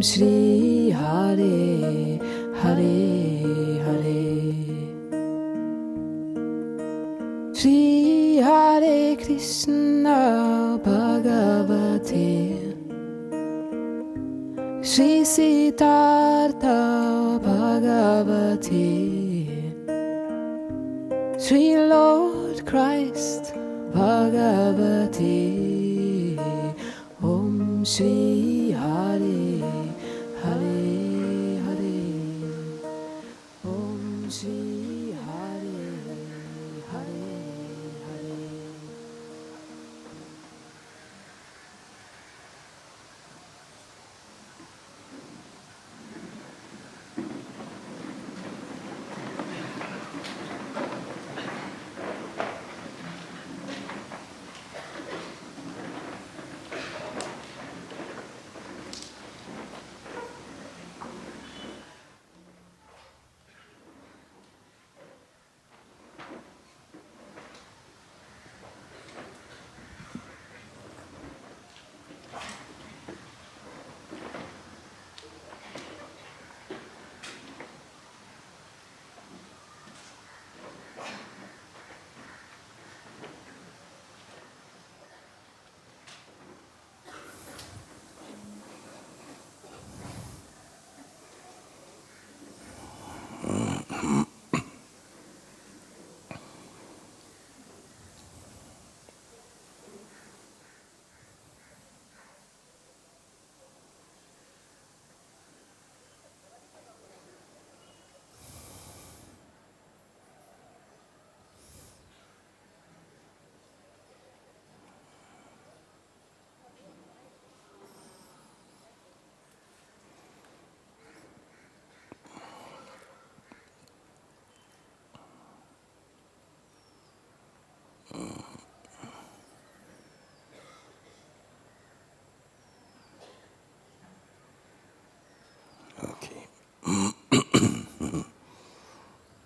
Shri Hare Hare Hare Shri Hare Krishna Bhagavate Shri Siddhartha Bhagavate Shri Lord Christ Bhagavate Om Shri Hare Hare Hare Om Shri Hare Hare Hare.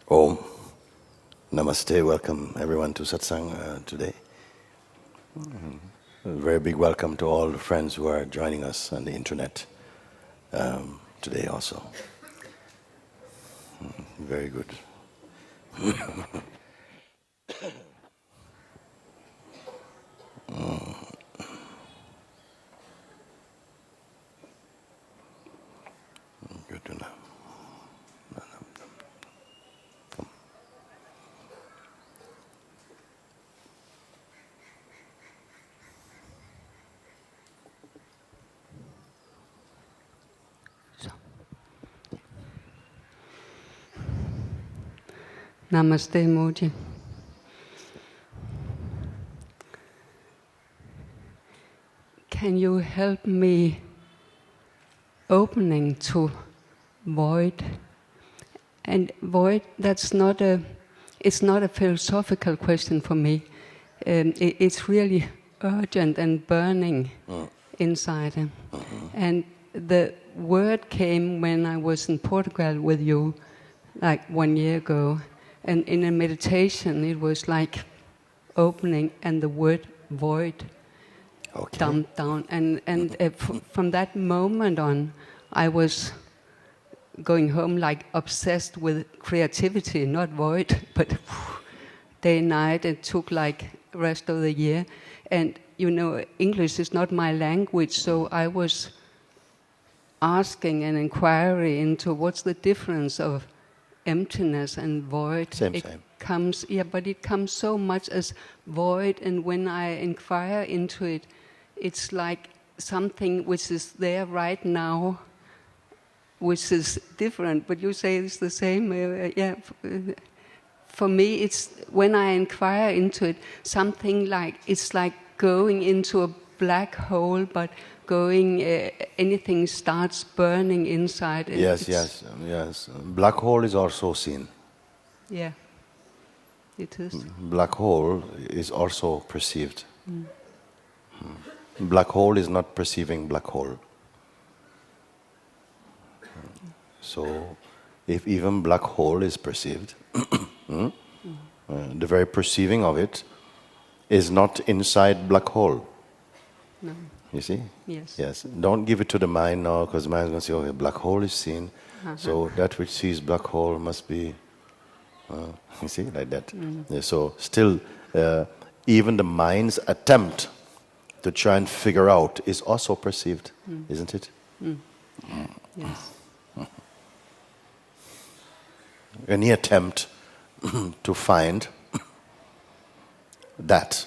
Om. Namaste. Welcome everyone to Satsang today. A very big welcome to all the friends who are joining us on the internet today also. Very good. Good to know. Come. Namaste, Moji. Can you help me opening to void? And void, it's not a philosophical question for me. It's really urgent and burning inside. And the word came when I was in Portugal with you, like 1 year ago. And in a meditation, it was like opening and the word void dumped down. And from that moment on, I was going home like obsessed with creativity, not void, but day and night. It took like rest of the year. And you know, English is not my language, so I was asking an inquiry into what's the difference of emptiness and void. Same. But it comes so much as void, and when I inquire into it, it's like something which is there right now, which is different. But you say it's the same. For me, it's when I inquire into it, something like it's like going into a black hole, but anything starts burning inside. Yes. Black hole is also seen. Yeah, it is. Black hole is also perceived. Black hole is not perceiving black hole. So, if even black hole is perceived, the very perceiving of it is not inside black hole. No. You see? Yes. Yes. Don't give it to the mind now, because the mind is going to say, oh, a black hole is seen. So that which sees black hole must be, you see, like that. Yeah, so still, even the mind's attempt to try and figure out is also perceived, isn't it? Yes. Any attempt to find that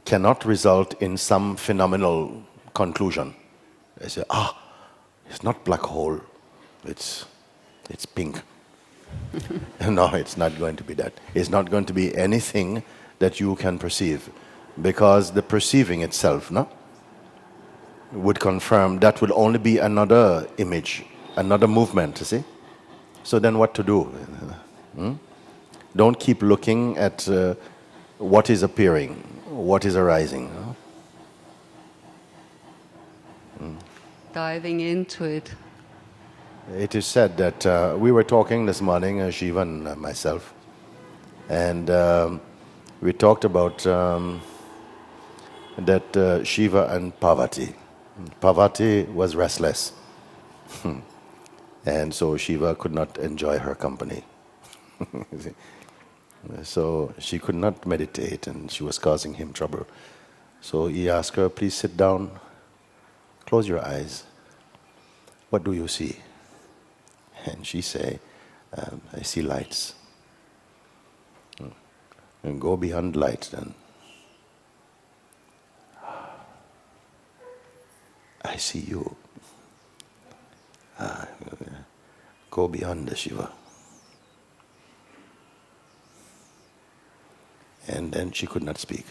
cannot result in some phenomenal conclusion. They say, it's not black hole, it's pink. No, it's not going to be that. It's not going to be anything that you can perceive, because the perceiving itself, no, would confirm that will only be another image, another movement, you see? So then what to do? Don't keep looking at what is appearing, what is arising. Diving into it. It is said that we were talking this morning, Shiva and myself, and we talked about that Shiva and Parvati. Parvati was restless, and so Shiva could not enjoy her company. So she could not meditate, and she was causing him trouble. So he asked her, please sit down, close your eyes. What do you see? And she say, I see lights. And go beyond light then. I see you. Go beyond the Shiva. And then she could not speak.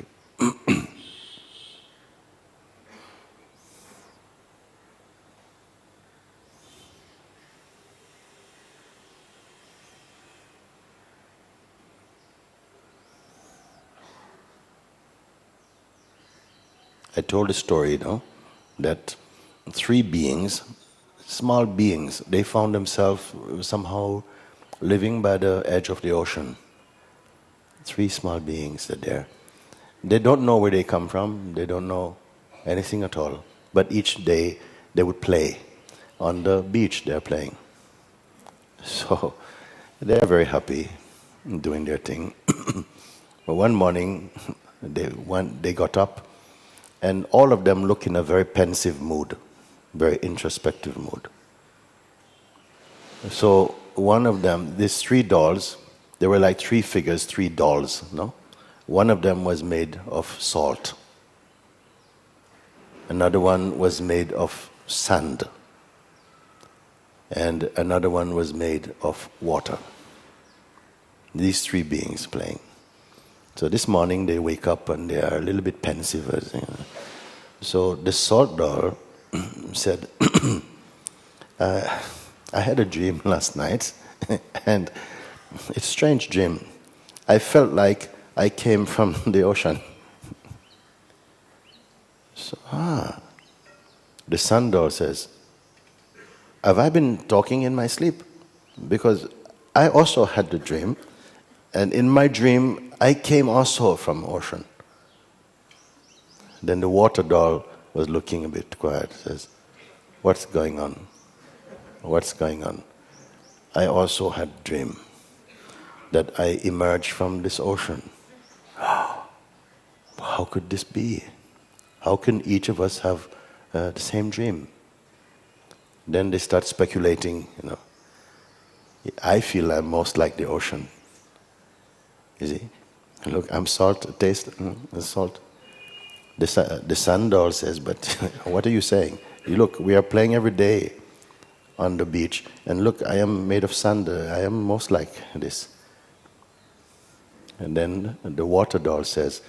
I told a story, that three beings, small beings, they found themselves somehow living by the edge of the ocean. Three small beings are there. They don't know where they come from, they don't know anything at all. But each day they would play. On the beach they're playing. So they're very happy doing their thing. But one morning they got up, and all of them look in a very pensive mood, very introspective mood. So one of them, these three dolls, they were like three figures, three dolls, no? One of them was made of salt. Another one was made of sand. And another one was made of water. These three beings playing. So this morning they wake up and they are a little bit pensive. So the salt doll said, I had a dream last night, and it's a strange dream. I felt like I came from the ocean. So, the sun doll says, have I been talking in my sleep? Because I also had the dream, and in my dream I came also from ocean. Then the water doll was looking a bit quiet, says, what's going on? What's going on? I also had a dream that I emerged from this ocean. How could this be? How can each of us have the same dream? Then they start speculating, I feel I'm most like the ocean. You see? Look, I'm salt, taste salt. The sun doll says, but what are you saying? You look, we are playing every day on the beach, and look, I am made of sand, I am most like this. And then the water doll says,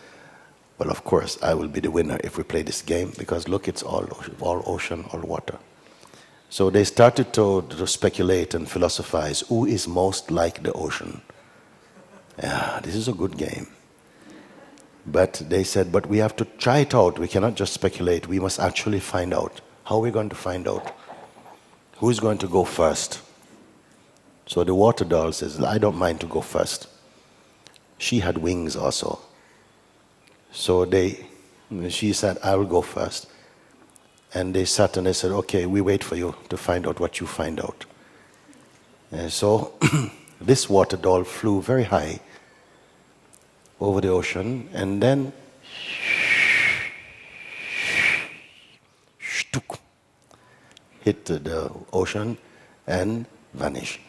well, of course, I will be the winner if we play this game, because look, it's all ocean, all water. So they started to speculate and philosophize, who is most like the ocean? Yeah, this is a good game. But they said, but we have to try it out. We cannot just speculate. We must actually find out. How are we going to find out? Who is going to go first? So the water doll says, I don't mind to go first. She had wings also. So they She said, I will go first. And they sat and they said, okay, we wait for you to find out what you find out. And so this water doll flew very high over the ocean and then hit the ocean and vanished.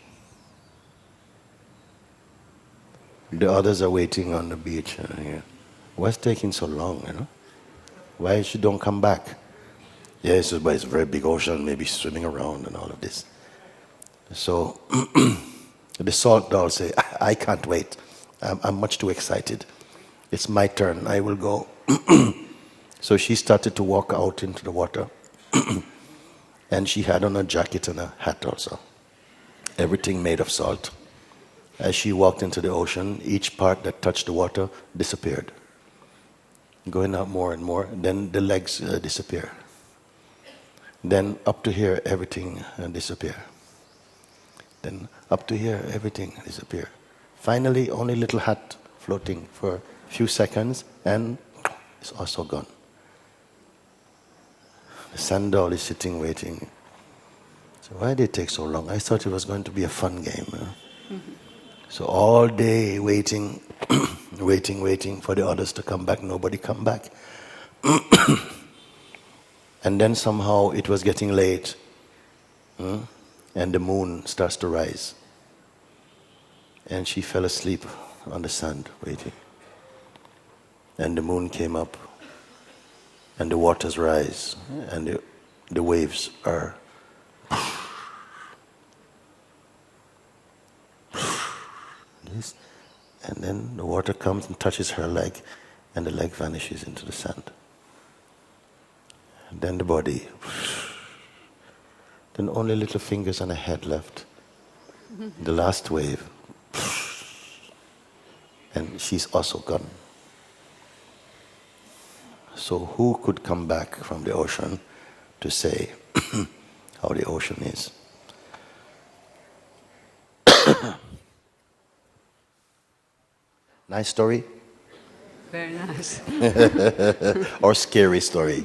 The others are waiting on the beach. What's taking so long, Why she don't come back? Yes, but it's a very big ocean, maybe swimming around and all of this. So the salt doll say, I can't wait. I'm much too excited. It's my turn. I will go. So she started to walk out into the water. And she had on a jacket and a hat also. Everything made of salt. As she walked into the ocean, each part that touched the water disappeared. Going out more and more, then the legs disappear. Then up to here, everything disappear. Then up to here, everything disappear. Finally, only little hat floating for a few seconds, and it's also gone. The sand doll is sitting waiting. So why did it take so long? I thought it was going to be a fun game. So all day waiting, waiting for the others to come back. Nobody come back. And then somehow it was getting late. And the moon starts to rise. And she fell asleep on the sand waiting. And the moon came up. And the waters rise. And the waves are this. And then the water comes and touches her leg. And the leg vanishes into the sand. And then the body. Then only little fingers and a head left. The last wave. And she's also gone. So who could come back from the ocean to say how the ocean is? Nice story? Very nice. Or scary story?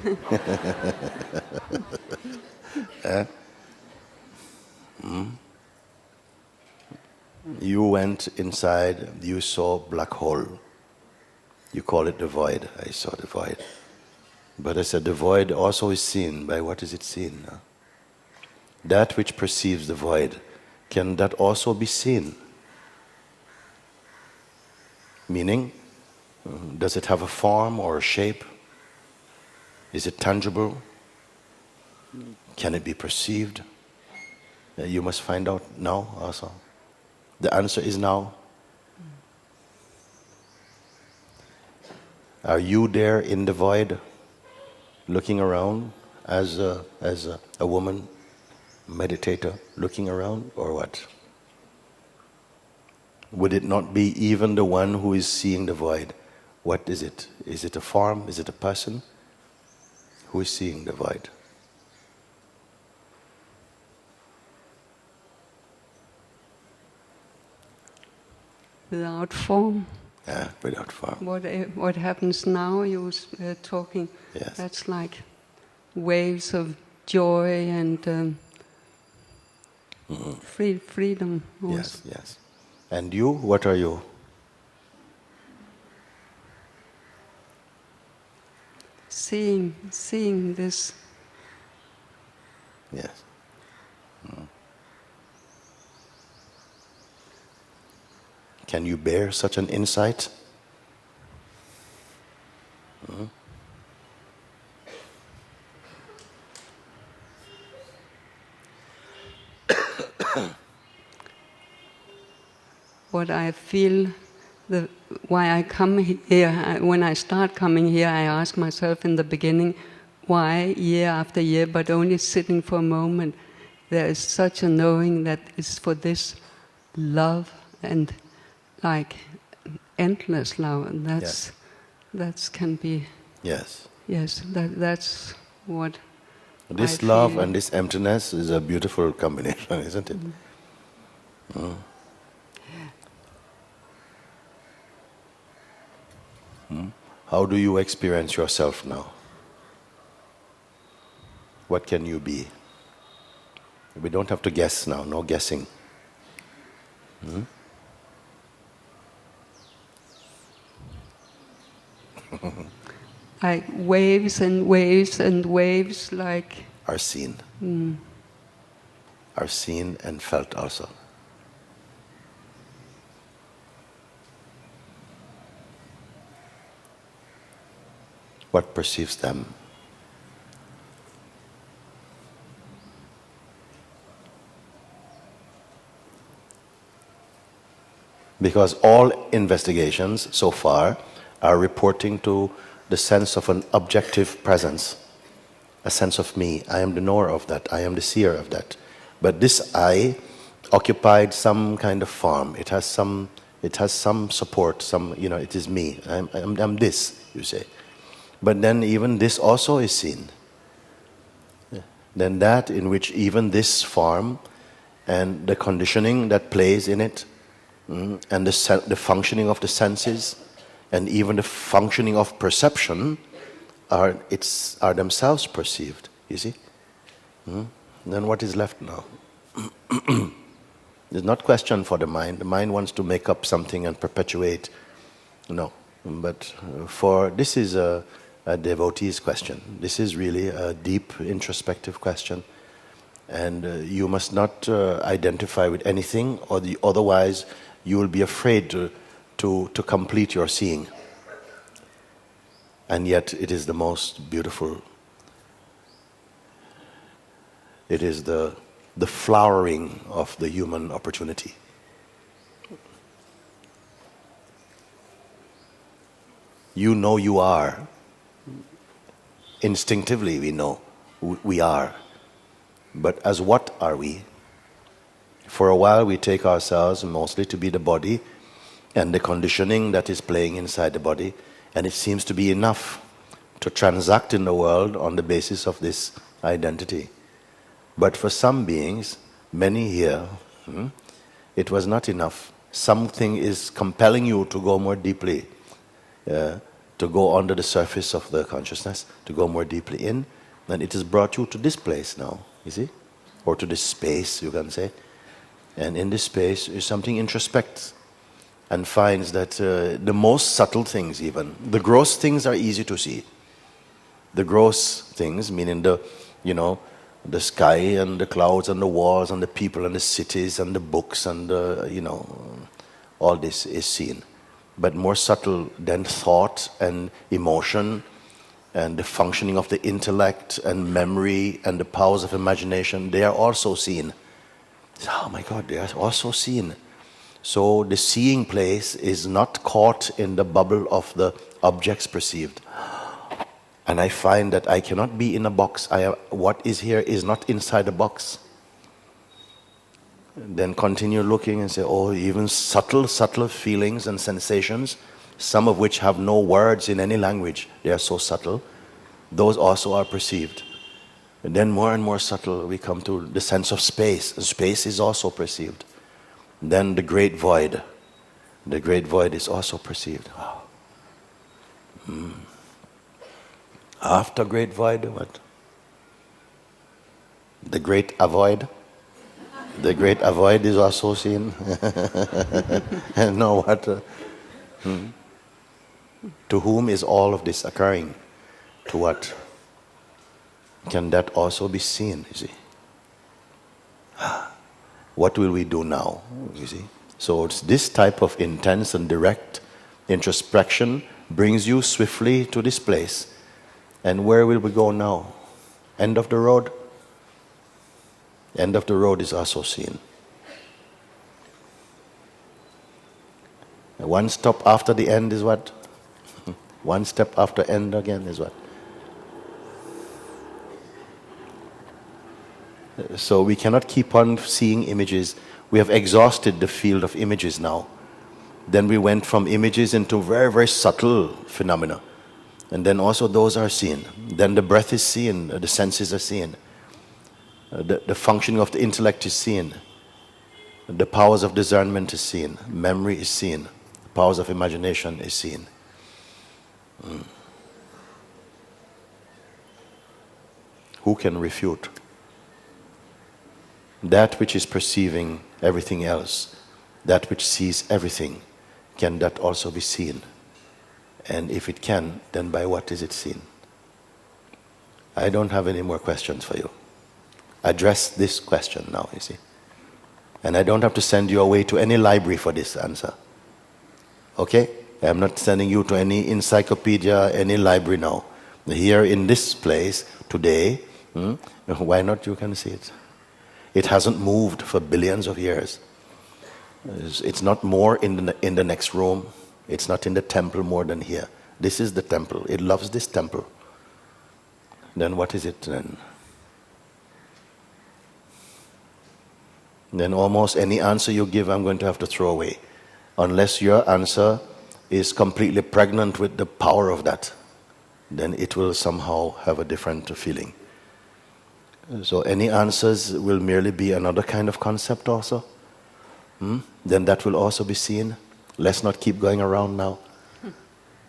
You went inside, you saw black hole. You call it the void. I saw the void. But I said the void also is seen. By what is it seen? That which perceives the void, can that also be seen? Meaning, does it have a form or a shape? Is it tangible? Can it be perceived? You must find out now also. The answer is now. Are you there in the void, looking around as a woman, meditator, looking around, or what? Would it not be even the one who is seeing the void? What is it? Is it a form? Is it a person? Who is seeing the void? Without form. Yeah, without form. What happens now, you were talking, Yes. That's like waves of joy and freedom. Yes, yes. And you, what are you? Seeing this. Yes. Can you bear such an insight? What I feel, why I come here, when I start coming here, I ask myself in the beginning, why year after year, but only sitting for a moment. There is such a knowing that it's for this love and like endless love, and that can be. Yes. Yes, that's what. This I love feel. and this emptiness is a beautiful combination, isn't it? How do you experience yourself now? What can you be? We don't have to guess now, no guessing. Like waves and waves and waves, like... Are seen. Are seen and felt also. What perceives them? Because all investigations so far are reporting to the sense of an objective presence, a sense of me. I am the knower of that, I am the seer of that. But this I occupied some kind of form. It has some support, it is me. I'm this, you say. But then even this also is seen. Then that in which even this form and the conditioning that plays in it, and the functioning of the senses, and even the functioning of perception are themselves perceived, you see? Then what is left now? It's not question for the mind. The mind wants to make up something and perpetuate. No. But this is a devotee's question. This is really a deep introspective question. And you must not identify with anything, otherwise you will be afraid to complete your seeing. And yet it is the most beautiful. It is the flowering of the human opportunity. You know you are. Instinctively we know we are. But as what are we? For a while we take ourselves mostly to be the body and the conditioning that is playing inside the body, and it seems to be enough to transact in the world on the basis of this identity. But for some beings, many here, it was not enough. Something is compelling you to go more deeply, to go under the surface of the consciousness, to go more deeply in, and it has brought you to this place now, you see? Or to this space, you can say. And in this space is something introspects and finds that the most subtle things even, the gross things are easy to see. The gross things, meaning the sky and the clouds and the walls and the people and the cities and the books and all this is seen. But more subtle than thought and emotion and the functioning of the intellect and memory and the powers of imagination, they are also seen. Oh my God, they are also seen. So the seeing place is not caught in the bubble of the objects perceived. And I find that I cannot be in a box. What is here is not inside a box. Then continue looking and say, oh, even subtle feelings and sensations, some of which have no words in any language, they are so subtle, those also are perceived. And then more and more subtle we come to the sense of space. Space is also perceived. Then the great void. The great void is also perceived. Wow. After great void, what? The great avoid. The great avoid is also seen. And now what? To whom is all of this occurring? To what? Can that also be seen, you see? What will we do now, you see? So it's this type of intense and direct introspection brings you swiftly to this place. And where will we go now? End of the road? End of the road is also seen. One stop after the end is what? One step after end again is what? So we cannot keep on seeing images. We have exhausted the field of images now. Then we went from images into very, very subtle phenomena. And then also those are seen. Then the breath is seen, the senses are seen. The functioning of the intellect is seen. The powers of discernment is seen. Memory is seen. The powers of imagination is seen. Who can refute? That which is perceiving everything else, that which sees everything, can that also be seen? And if it can, then by what is it seen? I don't have any more questions for you. Address this question now, you see. And I don't have to send you away to any library for this answer. Okay? I'm not sending you to any encyclopedia, any library now. Here in this place, today, why not you can see it? It hasn't moved for billions of years. It's not more in the next room. It's not in the temple more than here. This is the temple. It loves this temple. Then what is it then? Then almost any answer you give, I'm going to have to throw away. Unless your answer is completely pregnant with the power of that, then it will somehow have a different feeling. So any answers will merely be another kind of concept also. Then that will also be seen. Let's not keep going around now.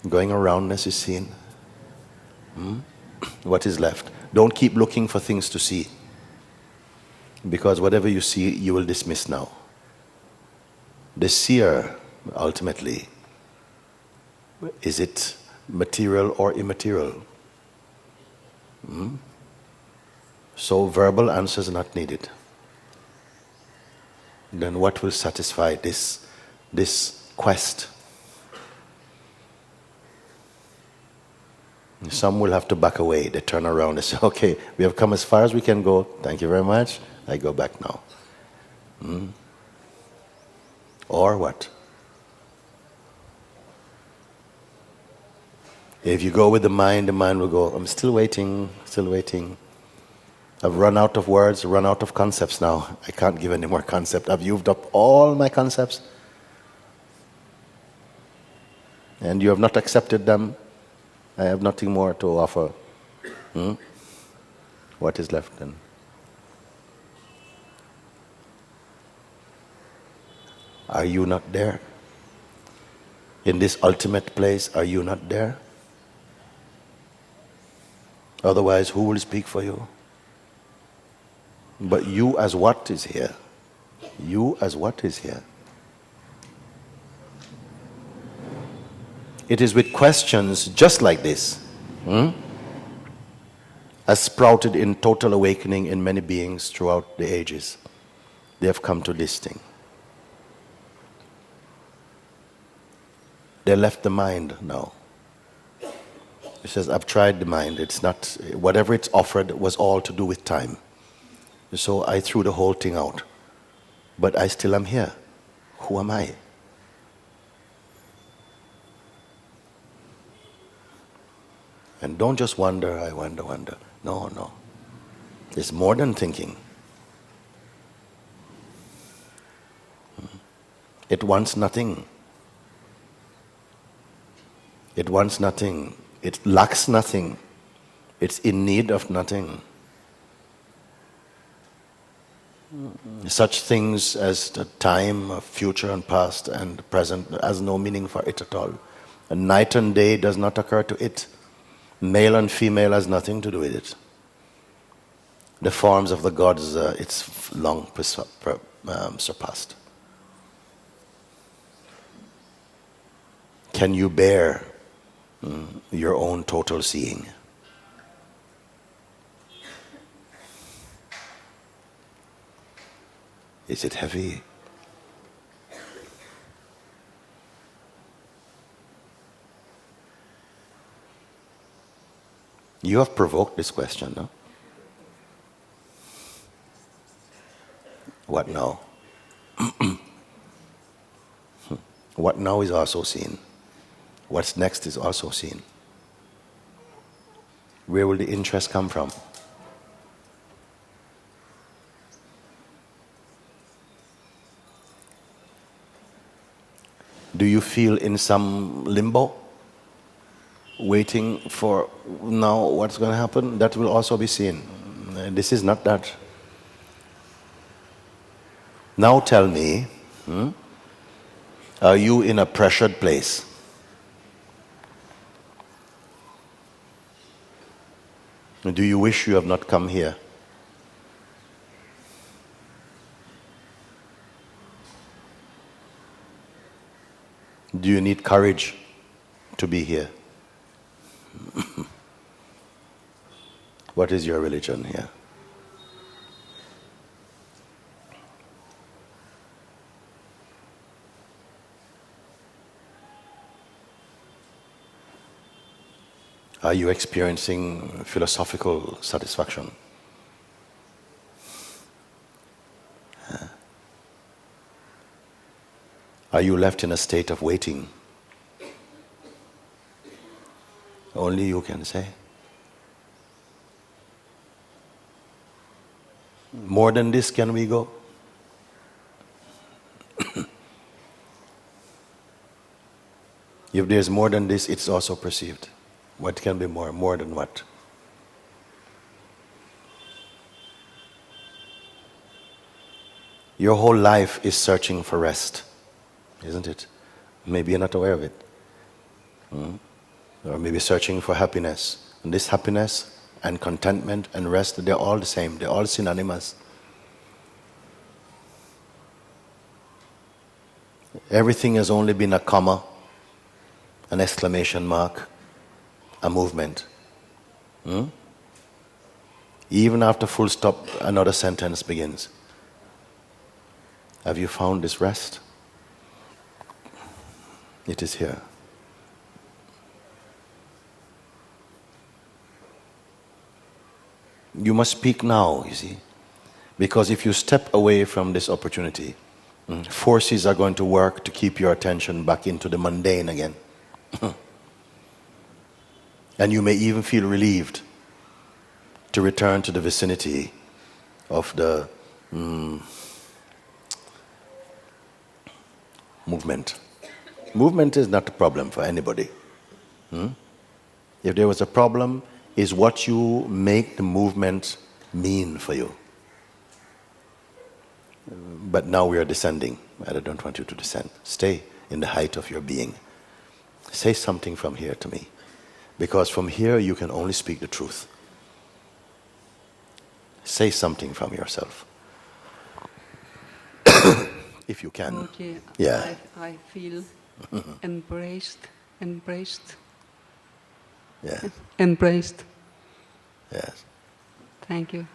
Going aroundness is seen. What is left? Don't keep looking for things to see. Because whatever you see, you will dismiss now. The seer, ultimately, is it material or immaterial? So verbal answers are not needed. Then what will satisfy this quest? Some will have to back away. They turn around and say, okay, we have come as far as we can go. Thank you very much. I go back now. Or what? If you go with the mind will go, I'm still waiting, still waiting. I've run out of words, run out of concepts now. I can't give any more concept. I've used up all my concepts. And you have not accepted them. I have nothing more to offer. What is left then? Are you not there? In this ultimate place, are you not there? Otherwise, who will speak for you? But you as what is here? You as what is here? It is with questions just like this, as sprouted in total awakening in many beings throughout the ages. They have come to this thing. They left the mind now. He says, I've tried the mind. It's not, whatever it's offered was all to do with time. So I threw the whole thing out. But I still am here. Who am I? And don't just wonder, I wonder. No. It's more than thinking. It wants nothing. It wants nothing. It lacks nothing. It's in need of nothing. Such things as the time of future and past and present has no meaning for it at all. And night and day does not occur to it. Male and female has nothing to do with it. The forms of the gods, it's long surpassed. Can you bear your own total seeing? Is it heavy? You have provoked this question, no? What now? What now is also seen. What's next is also seen. Where will the interest come from? Do you feel in some limbo? Waiting for now what's going to happen? That will also be seen. This is not that. Now tell me, are you in a pressured place? Do you wish you have not come here? Do you need courage to be here? What is your religion here? Are you experiencing philosophical satisfaction? Are you left in a state of waiting? Only you can say. More than this, can we go? If there's more than this, it's also perceived. What can be more? More than what? Your whole life is searching for rest, isn't it? Maybe you're not aware of it. Or maybe searching for happiness. And this happiness and contentment and rest, they're all the same. They're all synonymous. Everything has only been a comma, an exclamation mark, a movement. Even after full stop, another sentence begins. Have you found this rest? It is here. You must speak now, you see. Because if you step away from this opportunity, forces are going to work to keep your attention back into the mundane again. And you may even feel relieved to return to the vicinity of the movement. Movement is not a problem for anybody. If there was a problem, is what you make the movement mean for you. But now we are descending. I don't want you to descend. Stay in the height of your being. Say something from here to me. Because from here you can only speak the truth. Say something from yourself. If you can. Okay, Yeah. I feel embraced. Yes. Embraced. Yes. Thank you.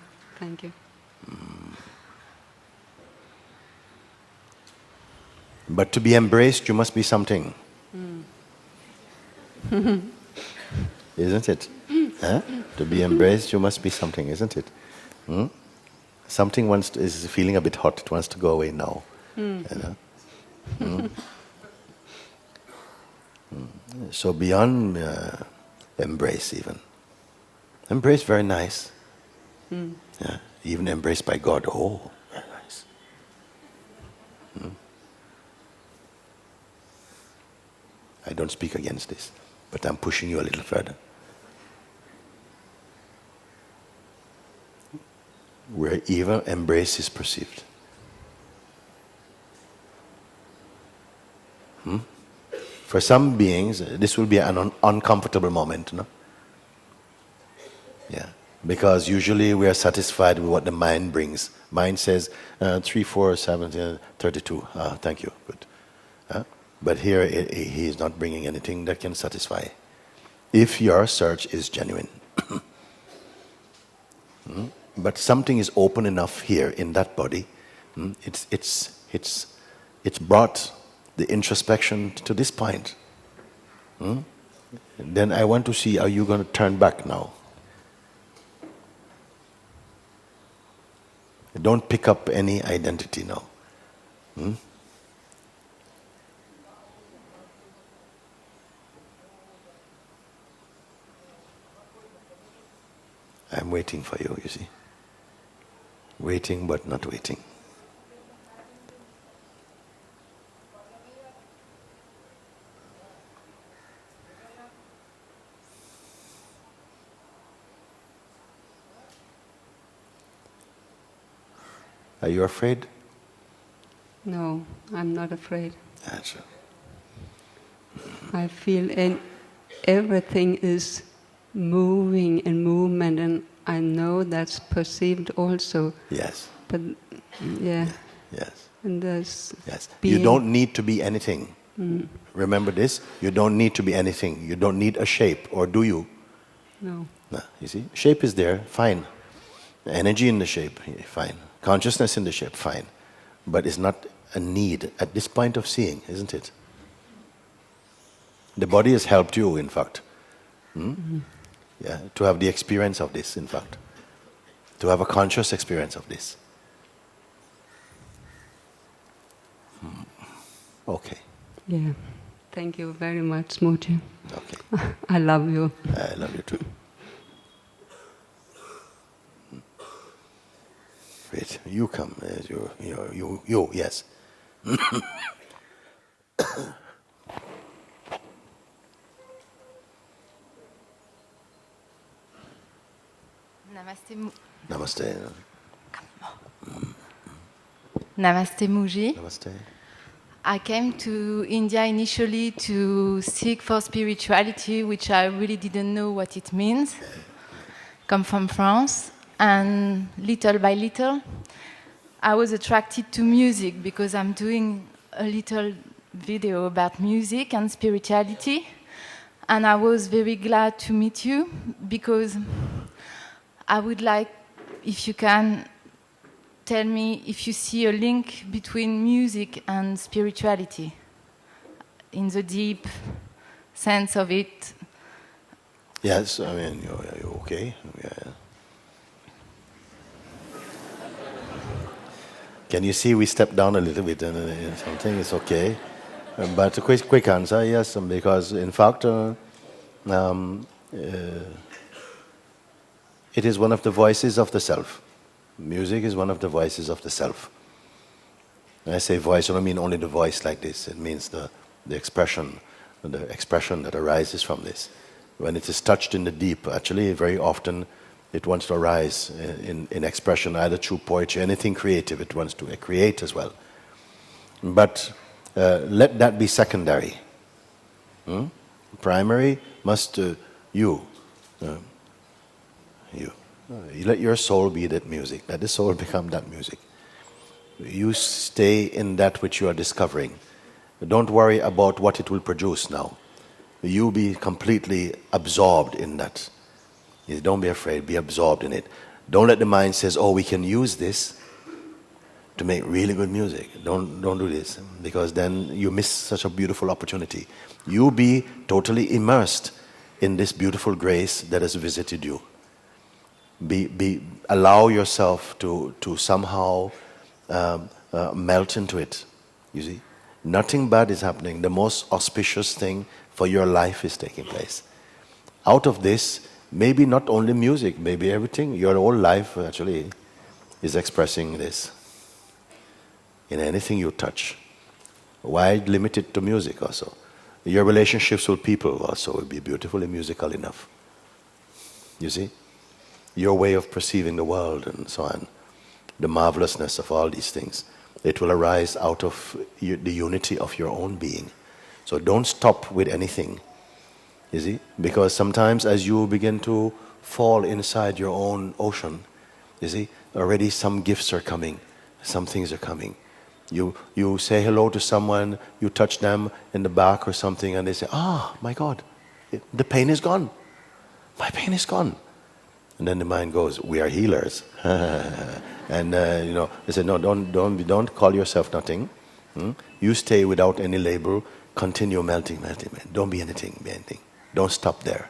But to be embraced, you must be something. Isn't it? Huh? To be embraced, you must be something, isn't it? Something is feeling a bit hot. It wants to go away now. You know? So beyond embrace, even. Embrace, very nice. Yeah. Even embraced by God. Oh, very nice. I don't speak against this, but I'm pushing you a little further. Where even embrace is perceived. For some beings, this will be an uncomfortable moment, no? Yeah, because usually we are satisfied with what the mind brings. Mind says 3, 4, 7, 32. Thank you, good. But here he is not bringing anything that can satisfy. If your search is genuine. But something is open enough here in that body. It's brought the introspection to this point. Then I want to see, are you going to turn back now? Don't pick up any identity now. I'm waiting for you, you see. Waiting but not waiting. Are you afraid? No, I'm not afraid. That's right. I feel everything is moving and movement, and I know that's perceived also. Yes. But yeah, Yes. and there's Yes. You being. don't need to be anything. Remember this? You don't need to be anything. You don't need a shape, or do you? No. No. You see? Shape is there, fine. Energy in the shape, fine. Consciousness in the shape, fine. But it's not a need at this point of seeing, isn't it? The body has helped you, in fact. Yeah, to have the experience of this, in fact. To have a conscious experience of this. Okay. Yeah. Thank you very much, Muji. Okay. I love you. I love you too. Wait, you come. You, yes. Namaste, Namaste. Namaste Muji. Namaste. I came to India initially to seek for spirituality, which I really didn't know what it means. Come from France, and little by little, I was attracted to music because I'm doing a little video about music and spirituality. And I was very glad to meet you because I would like, if you can, tell me if you see a link between music and spirituality in the deep sense of it. Yes, I mean, you're okay. Yeah. Can you see we stepped down a little bit and something? It's okay. But a quick answer, yes, because in fact, it is one of the voices of the self. Music is one of the voices of the self. When I say voice, I don't mean only the voice like this. It means the expression that arises from this. When it is touched in the deep, actually, very often it wants to arise in expression, either through poetry, anything creative, it wants to create as well. But let that be secondary. Primary must you let your soul be that music. Let the soul become that music. You stay in that which you are discovering. Don't worry about what it will produce now. You be completely absorbed in that. Don't be afraid, be absorbed in it. Don't let the mind says, oh, we can use this to make really good music. Don't do this, because then you miss such a beautiful opportunity. You be totally immersed in this beautiful grace that has visited you. Allow yourself to somehow melt into it. You see, nothing bad is happening. The most auspicious thing for your life is taking place. Out of this, maybe not only music, maybe everything. Your whole life actually is expressing this in anything you touch. Why limit it to music also? Your relationships with people also will be beautifully musical enough. You see? Your way of perceiving the world and so on, the marvelousness of all these things, it will arise out of the unity of your own being. So don't stop with anything, you see, because sometimes as you begin to fall inside your own ocean, you see, already some gifts are coming, some things are coming. You say hello to someone, you touch them in the back or something, and they say, my God, the pain is gone. My pain is gone. And then the mind goes, we are healers. And they say, no, don't call yourself nothing. You stay without any label, continue melting. Don't be anything. Don't stop there.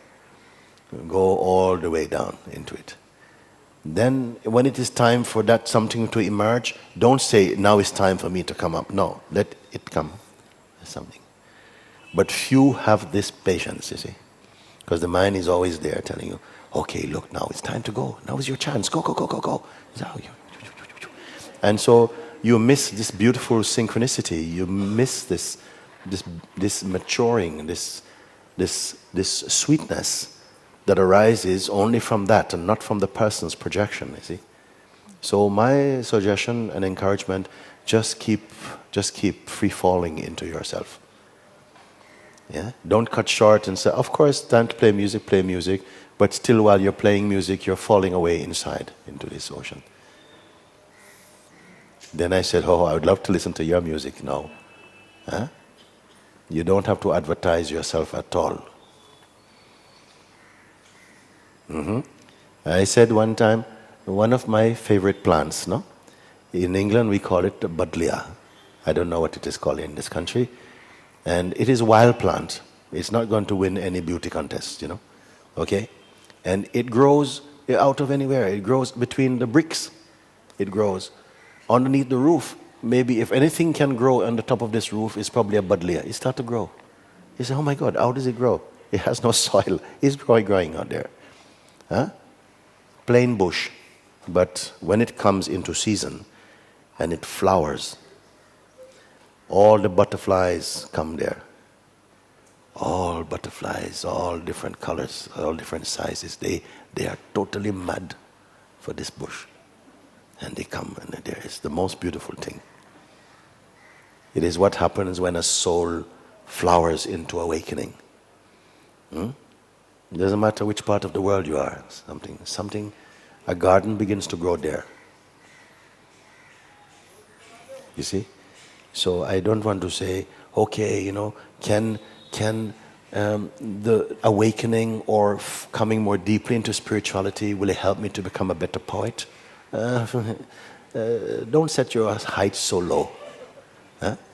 Go all the way down into it. Then when it is time for that something to emerge, don't say, now it's time for me to come up. No, let it come. Something. But few have this patience, you see. Because the mind is always there telling you, okay, look, now it's time to go. Now is your chance. Go. And so you miss this beautiful synchronicity. You miss this maturing, this sweetness that arises only from that and not from the person's projection, you see. So my suggestion and encouragement, just keep free falling into yourself. Yeah? Don't cut short and say, of course, time to play music, but still while you're playing music, you're falling away inside into this ocean. Then I said, oh, I would love to listen to your music now. Huh? You don't have to advertise yourself at all. I said one time, one of my favorite plants, no? In England we call it buddleia. I don't know what it is called in this country. And it is a wild plant. It's not going to win any beauty contest, you know. Okay? And it grows out of anywhere. It grows between the bricks. It grows underneath the roof. Maybe if anything can grow on the top of this roof, it's probably a buddleia. It starts to grow. You say, oh my God, how does it grow? It has no soil. It's growing out there. Huh? Plain bush. But when it comes into season and it flowers, all the butterflies come there. All butterflies, all different colors, all different sizes. They are totally mad for this bush. And they come, and there is the most beautiful thing. It is what happens when a soul flowers into awakening. It doesn't matter which part of the world you are. Something, a garden begins to grow there. You see? So I don't want to say, okay, you know, can the awakening or coming more deeply into spirituality, will it help me to become a better poet? Don't set your heights so low.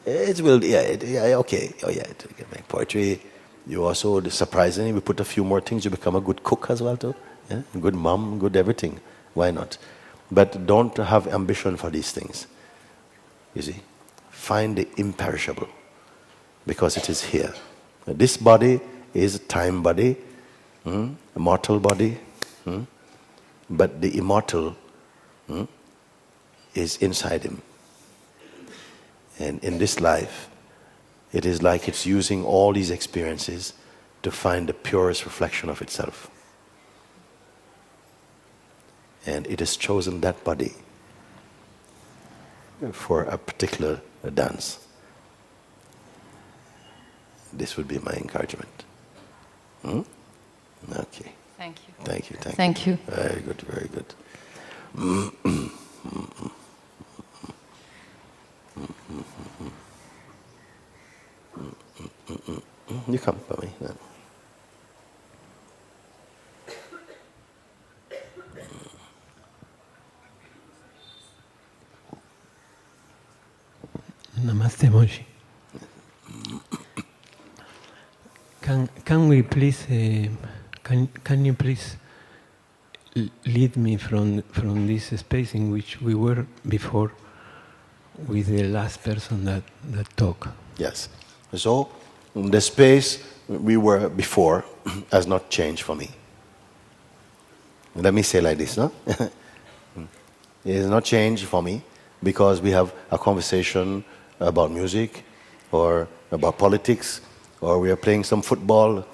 It will, okay, it can make poetry. You also, surprisingly, we put a few more things, you become a good cook as well too. Yeah? Good mom, good everything. Why not? But don't have ambition for these things. You see? Find the imperishable, because it is here. This body is a time body, a mortal body, but the immortal is inside him. And in this life, it is like it's using all these experiences to find the purest reflection of itself. And it has chosen that body for a particular dance. This would be my encouragement. Okay. Thank you. Thank you. Thank you. Very good, very good. You come for me. Namaste, Moshi. Can we please? Can you please lead me from this space in which we were before, with the last person that talked? Yes. So the space we were before has not changed for me. Let me say like this, no? It has not changed for me because we have a conversation about music or about politics, or we are playing some football,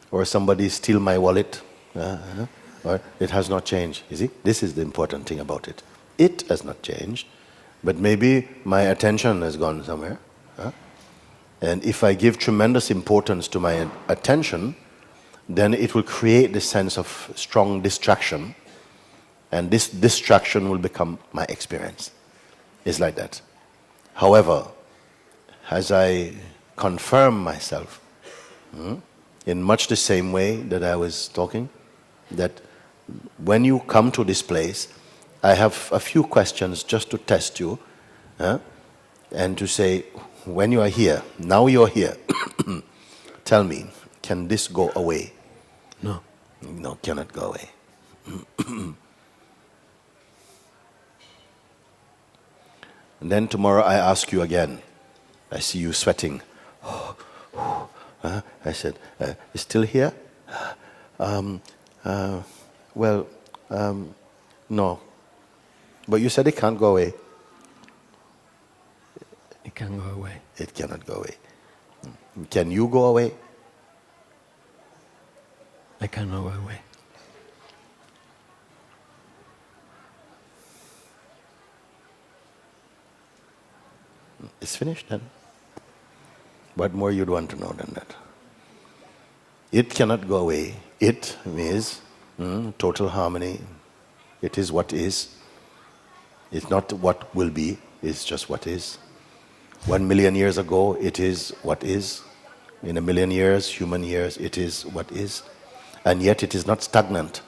or somebody steal my wallet. Or it has not changed. You see, this is the important thing about it. It has not changed, but maybe my attention has gone somewhere. And if I give tremendous importance to my attention, then it will create this sense of strong distraction, and this distraction will become my experience. It's like that. However, as I confirm myself, in much the same way that I was talking, that when you come to this place, I have a few questions just to test you, and to say, when you are here, now you are here, tell me, can this go away? No. No, cannot go away. And then tomorrow I ask you again. I see you sweating. I said, you still here? No. But you said it can't go away. It can go away. It cannot go away. Can you go away? I cannot go away. It's finished then. What more you'd want to know than that? It cannot go away. It means total harmony. It is what is. It's not what will be, it's just what is. 1 million years ago, it is what is. In 1 million years, human years, it is what is. And yet it is not stagnant.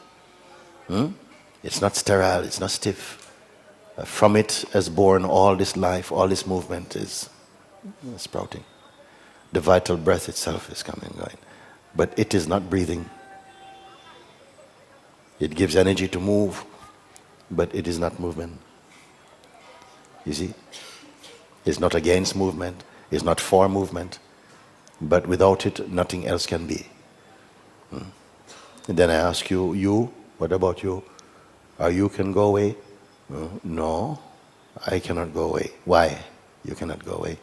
It's not sterile, it's not stiff. From it is born all this life, all this movement is sprouting. The vital breath itself is coming and going. But it is not breathing. It gives energy to move, but it is not movement. You see? It's not against movement, it's not for movement, but without it, nothing else can be. And then I ask you, what about you? Are you can go away? No, I cannot go away. Why? You cannot go away.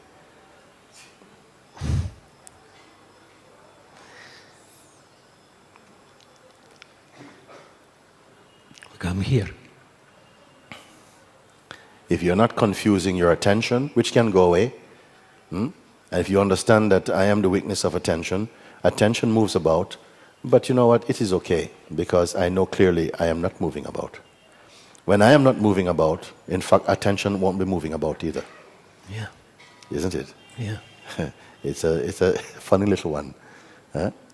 Come here. If you're not confusing your attention, which can go away, and if you understand that I am the weakness of attention, attention moves about, but you know what, it is okay, because I know clearly I am not moving about. When I am not moving about, in fact, attention won't be moving about either. Yeah. Isn't it? Yeah. It's a funny little one.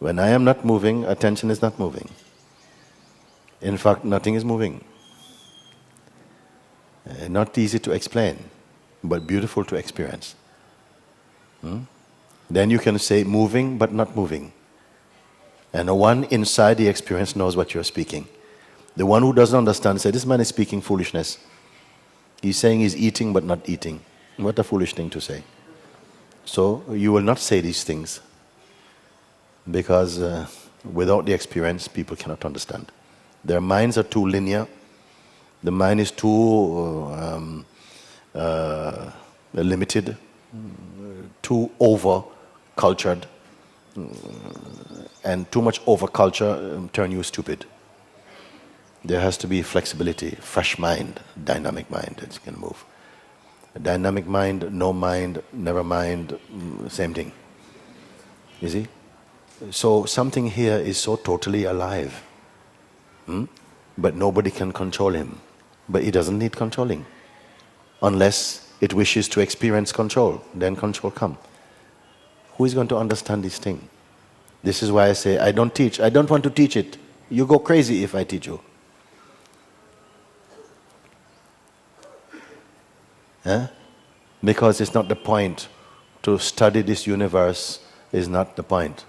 When I am not moving, attention is not moving. In fact, nothing is moving. Not easy to explain, but beautiful to experience. Then you can say moving but not moving. And the one inside the experience knows what you're speaking. The one who doesn't understand says, this man is speaking foolishness. He's saying he's eating but not eating. What a foolish thing to say. So you will not say these things, because without the experience people cannot understand. Their minds are too linear. The mind is too limited, too over-cultured, and too much over-culture turn you stupid. There has to be flexibility, fresh mind, dynamic mind that can move. A dynamic mind, no mind, never mind, same thing. You see? So something here is so totally alive. But nobody can control him. But he doesn't need controlling. Unless it wishes to experience control, then control comes. Who is going to understand this thing? This is why I say, I don't teach. I don't want to teach it. You go crazy if I teach you. Because it's not the point. To study this universe is not the point.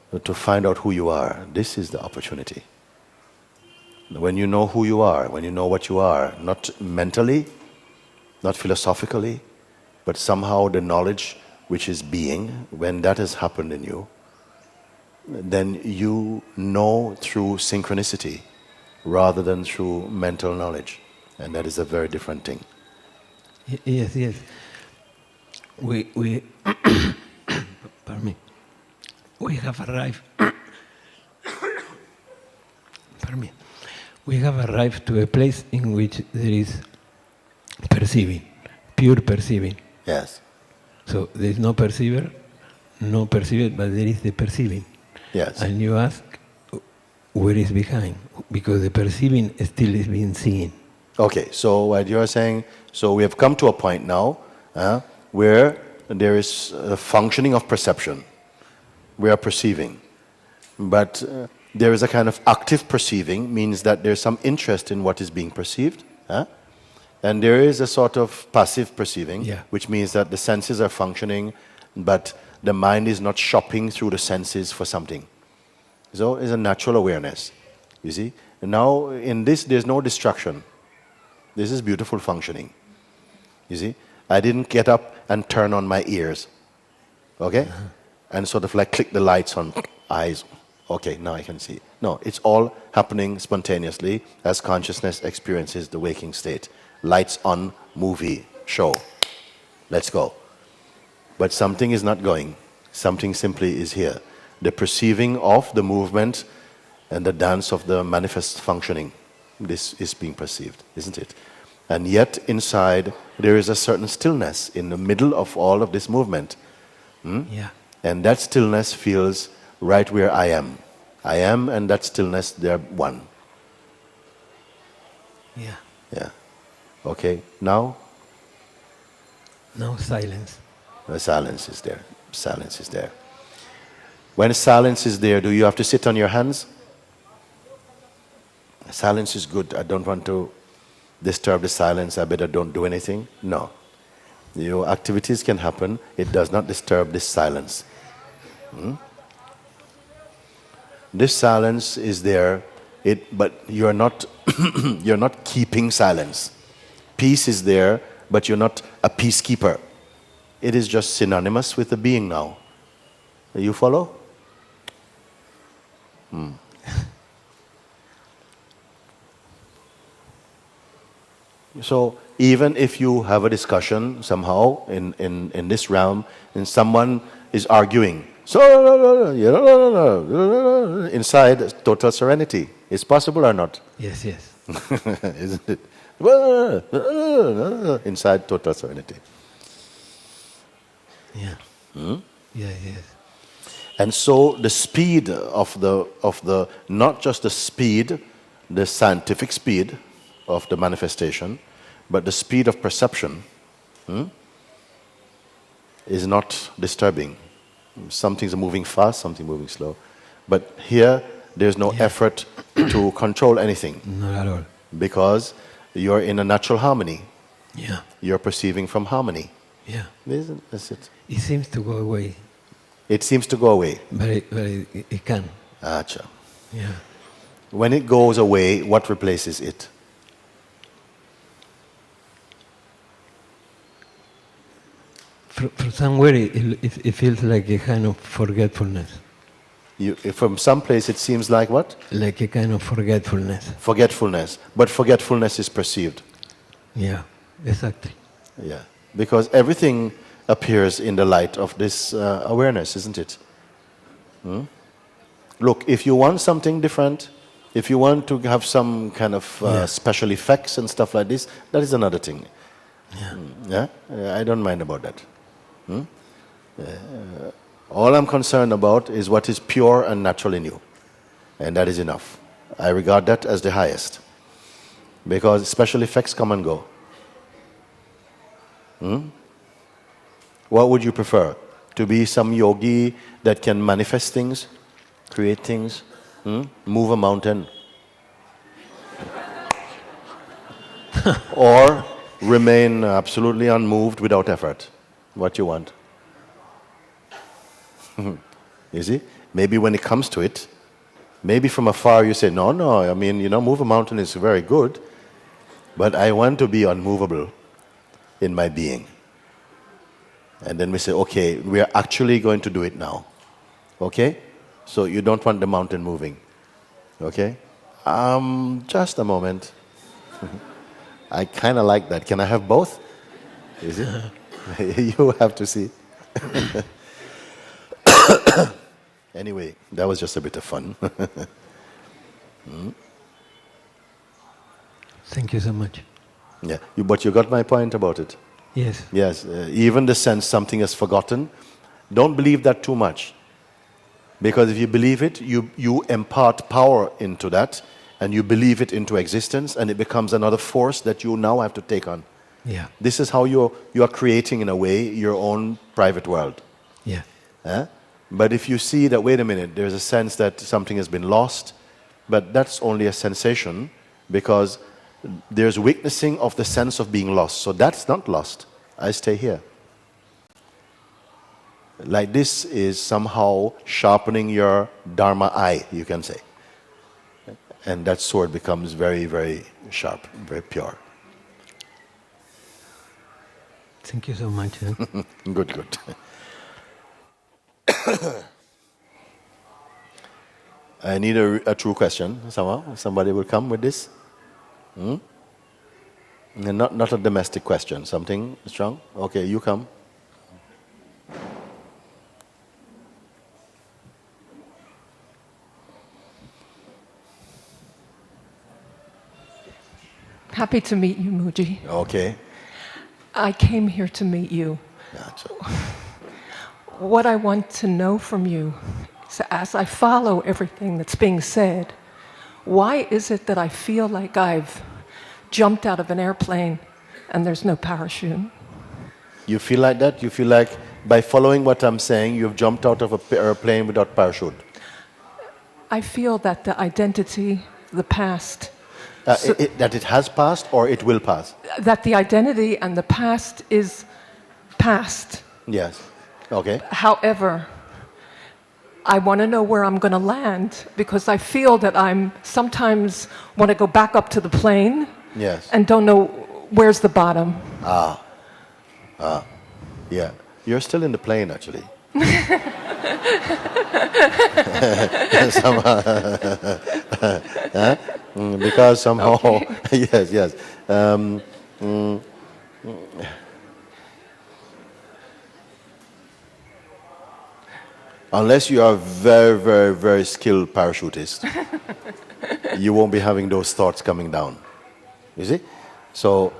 But to find out who you are, this is the opportunity. When you know who you are, when you know what you are, not mentally, not philosophically, but somehow the knowledge which is being, when that has happened in you, then you know through synchronicity rather than through mental knowledge. And that is a very different thing. Yes, yes. We pardon me. We have arrived. Pardon me. We have arrived to a place in which there is perceiving, pure perceiving. Yes. So there is no perceiver, no perceiver, but there is the perceiving. Yes. And you ask, where is behind? Because the perceiving still is being seen. Okay, so what you are saying, so we have come to a point now where there is a functioning of perception. We are perceiving. But there is a kind of active perceiving, means that there's some interest in what is being perceived. And there is a sort of passive perceiving, which means that the senses are functioning, but the mind is not shopping through the senses for something. So it's a natural awareness, you see. And now in this, there's no distraction. This is beautiful functioning, you see. I didn't get up and turn on my ears, okay? And sort of like click the lights on eyes. Okay, now I can see. No, it's all happening spontaneously as consciousness experiences the waking state. Lights on, movie, show. Let's go. But something is not going. Something simply is here. The perceiving of the movement and the dance of the manifest functioning. This is being perceived, isn't it? And yet inside there is a certain stillness in the middle of all of this movement. Yeah. And that stillness feels right where I am. I am and that stillness, they're one. Yeah. Yeah. Okay, now? Now silence. The silence is there. Silence is there. When silence is there, do you have to sit on your hands? Silence is good. I don't want to disturb the silence. I better don't do anything. No. Your activities can happen. It does not disturb this silence. This silence is there, but you're not you're not keeping silence. Peace is there, but you're not a peacekeeper. It is just synonymous with the being now. You follow? So even if you have a discussion somehow in this realm, and someone is arguing, so inside total serenity. Is possible or not? Yes, yes. Isn't it? Inside total serenity. Yeah. Yeah, yes. And so the speed of the not just the speed, the scientific speed of the manifestation, but the speed of perception is not disturbing. Some things are moving fast, something moving slow. But here there's no effort to control anything. Not at all. Because you're in a natural harmony. Yeah. You're perceiving from harmony. Yeah. That's it. It seems to go away. It seems to go away. But it can. Acha. Yeah. When it goes away, what replaces it? From somewhere it feels like a kind of forgetfulness. From some place it seems like what? Like a kind of forgetfulness. Forgetfulness. But forgetfulness is perceived. Yeah, exactly. Yeah. Because everything appears in the light of this awareness, isn't it? Look, if you want something different, if you want to have some kind of special effects and stuff like this, that is another thing. Yeah? I don't mind about that. All I'm concerned about is what is pure and natural in you. And that is enough. I regard that as the highest. Because special effects come and go. What would you prefer? To be some yogi that can manifest things, create things, move a mountain? Or remain absolutely unmoved without effort? What you want? You see? Maybe when it comes to it, maybe from afar you say, no, I mean, move a mountain is very good, but I want to be unmovable in my being. And then we say, okay, we are actually going to do it now. Okay? So you don't want the mountain moving. Okay? Just a moment. I kind of like that. Can I have both? Is it? You have to see. Anyway, that was just a bit of fun. Thank you so much. Yeah, but you got my point about it. Yes. Yes, even the sense something is forgotten, don't believe that too much. Because if you believe it, you impart power into that, and you believe it into existence, and it becomes another force that you now have to take on. Yeah. This is how you are creating, in a way, your own private world. Yeah. But if you see that, wait a minute, there's a sense that something has been lost, but that's only a sensation, because there's witnessing of the sense of being lost. So that's not lost. I stay here. Like this is somehow sharpening your Dharma eye, you can say. And that sword becomes very, very sharp, very pure. Thank you so much. Good. I need a true question somehow. Somebody will come with this. And not a domestic question. Something strong. Okay, you come. happy to meet you, Muji. Okay. I came here to meet you. Gotcha. What I want to know from you is, as I follow everything that's being said, why is it that I feel like I've jumped out of an airplane and there's no parachute? You feel like that? You feel like by following what I'm saying, you've jumped out of an airplane without parachute? I feel that the identity, the past, That it has passed or it will pass? that the identity and the past is past. Yes. Okay. However, I want to know where I'm going to land, because I feel that I'm sometimes want to go back up to the plane Yes. and don't know where's the bottom. Yeah. You're still in the plane, actually. Because somehow, Okay. yes. Unless you are very, very, very skilled parachutist, you won't be having those thoughts coming down. You see? So,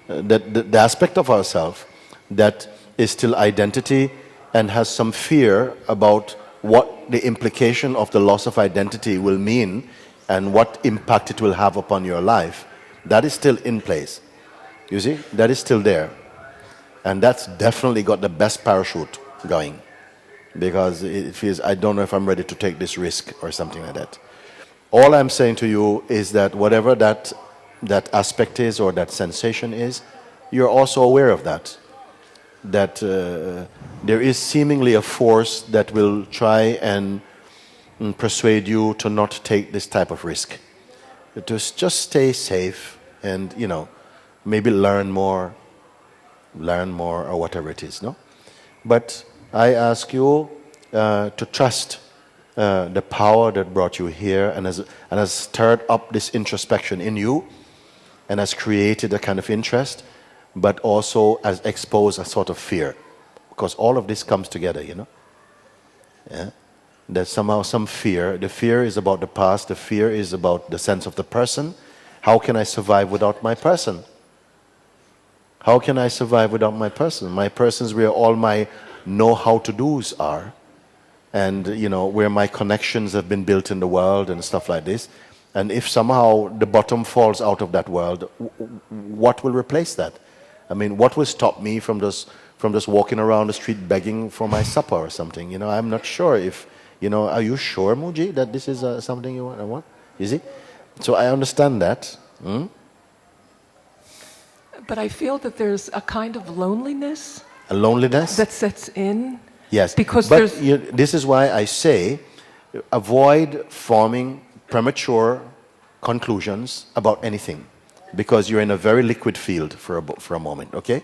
the aspect of ourselves that is still identity and has some fear about what the implication of the loss of identity will mean and what impact it will have upon your life, that is still in place. You see? That is still there. And that's definitely got the best parachute going, because it feels, I don't know if I'm ready to take this risk or something like that. All I'm saying to you is that whatever that aspect is or that sensation is, you're also aware of that. That there is seemingly a force that will try and persuade you to not take this type of risk. To just stay safe and, maybe learn more or whatever it is, no? But I ask you to trust the power that brought you here and has stirred up this introspection in you and has created a kind of interest, but also has exposed a sort of fear. Because all of this comes together, Yeah? There's somehow some fear. The fear is about the past. The fear is about the sense of the person. How can I survive without my person? How can I survive without my person? My person is where all my know-how-to-dos are. And, where my connections have been built in the world and stuff like this. And if somehow the bottom falls out of that world, what will replace that? I mean, what will stop me from just walking around the street begging for my supper or something? I'm not sure if, are you sure, Muji, that this is something you want? You see? So I understand that. But I feel that there's a kind of loneliness. A loneliness? That sets in. Yes. Because but there's... this is why I say, avoid forming premature conclusions about anything. Because you're in a very liquid field for a moment, okay?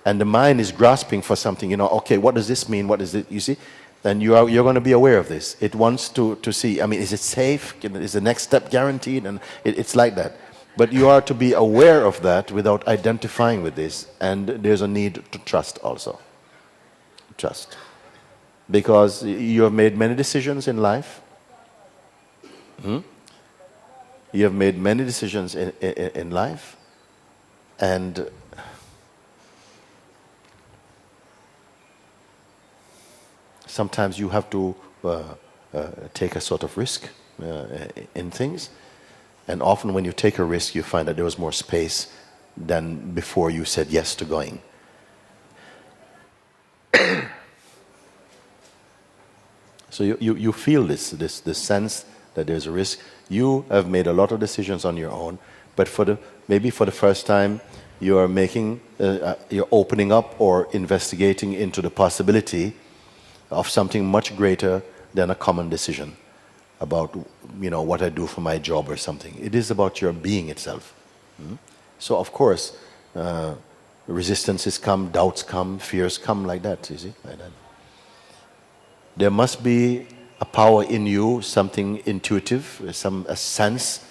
And the mind is grasping for something, okay, what does this mean? What is it? You see? And you're going to be aware of this. It wants to see, is it safe? Is the next step guaranteed? And it's like that. But you are to be aware of that without identifying with this. And there's a need to trust also. Trust. Because you have made many decisions in life. You have made many decisions in life. And sometimes you have to take a sort of risk in things. And often when you take a risk, you find that there was more space than before you said yes to going. So you feel this sense that there's a risk. You have made a lot of decisions on your own, but maybe for the first time, you are you're opening up or investigating into the possibility of something much greater than a common decision about what I do for my job or something. It is about your being itself. So of course, resistances come, doubts come, fears come, like that. You see, like that. There must be a power in you, something intuitive, a sense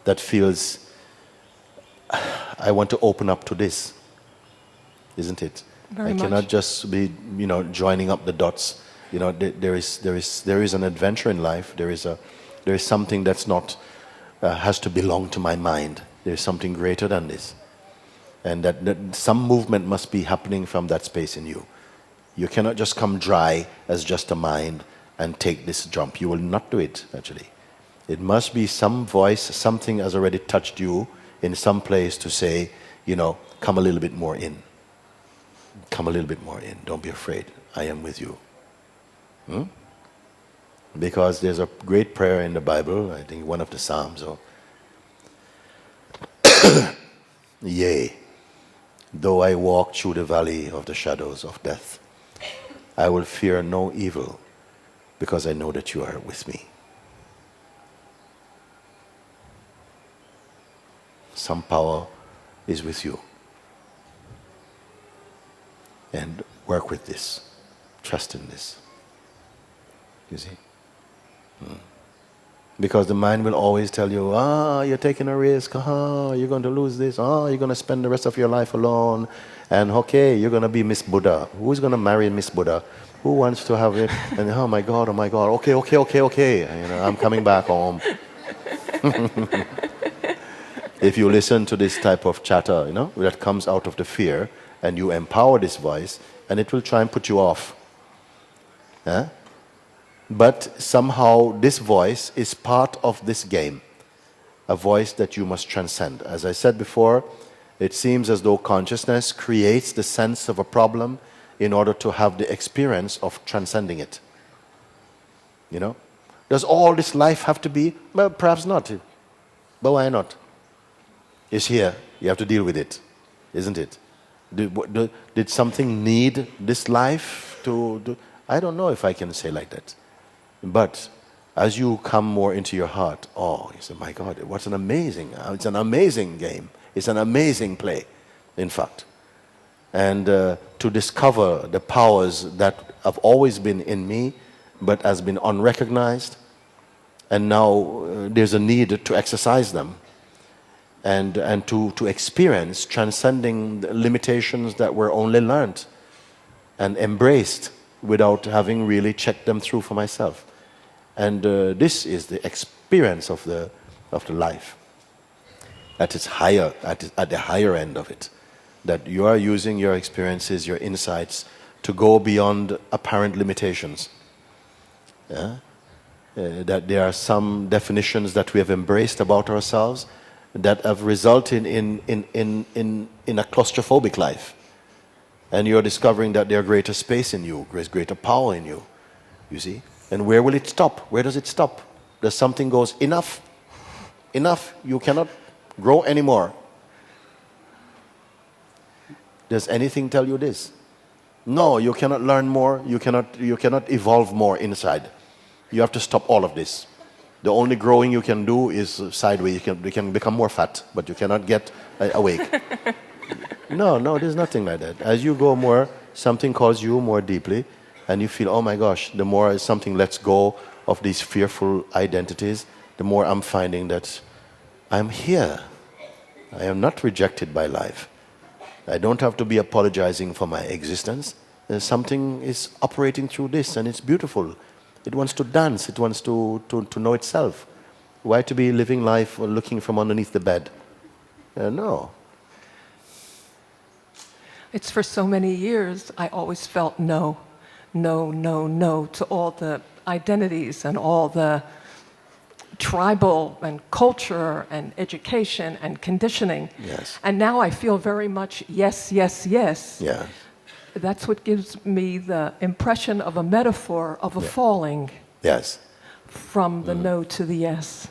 that feels, I want to open up to this, isn't it? Very I much. cannot just be, joining up the dots. There is an adventure in life. There is something that's not has to belong to my mind. There's something greater than this. And that some movement must be happening from that space in you. You cannot just come dry as just a mind and take this jump. You will not do it, actually. It must be some voice, something has already touched you in some place to say, come a little bit more in. Come a little bit more in. Don't be afraid. I am with you. Because there's a great prayer in the Bible, I think one of the Psalms, yea, though I walk through the valley of the shadows of death, I will fear no evil, because I know that you are with me. Some power is with you. And work with this. Trust in this. You see? Because the mind will always tell you, you're taking a risk, you're going to lose this, you're going to spend the rest of your life alone, and okay, you're going to be Miss Buddha. Who's going to marry Miss Buddha? Who wants to have it? And oh my God, okay. I'm coming back home. If you listen to this type of chatter, that comes out of the fear, and you empower this voice, and it will try and put you off. But somehow this voice is part of this game, a voice that you must transcend. As I said before, it seems as though consciousness creates the sense of a problem in order to have the experience of transcending it. Does all this life have to be? Well, perhaps not. But why not? It's here. You have to deal with it, isn't it? Did something need this life to? I don't know if I can say like that. But as you come more into your heart, you say, my God, it's an amazing game. It's an amazing play, in fact. And to discover the powers that have always been in me, but has been unrecognized, and now there's a need to exercise them, and to experience transcending the limitations that were only learned and embraced without having really checked them through for myself. And this is the experience of the life at its higher, at the higher end of it, that you are using your experiences, your insights to go beyond apparent limitations. That there are some definitions that we have embraced about ourselves that have resulted in a claustrophobic life, and you're discovering that there's greater space in you, there's greater power in you. You see. And where will it stop? Where does it stop? Does something goes, enough, you cannot grow anymore? Does anything tell you this? No, you cannot learn more, you cannot evolve more inside. You have to stop all of this. The only growing you can do is sideways. You can become more fat, but you cannot get awake. No, there's nothing like that. As you go more, something calls you more deeply, and you feel, oh my gosh, the more something lets go of these fearful identities, the more I'm finding that I'm here. I am not rejected by life. I don't have to be apologizing for my existence. Something is operating through this, and it's beautiful. It wants to dance. It wants to know itself. Why to be living life or looking from underneath the bed? No. It's for so many years I always felt no to all the identities and all the tribal and culture and education and conditioning. Yes. And now I feel very much yes. Yeah. That's what gives me the impression of a metaphor of a falling. Yes. From the no to the yes.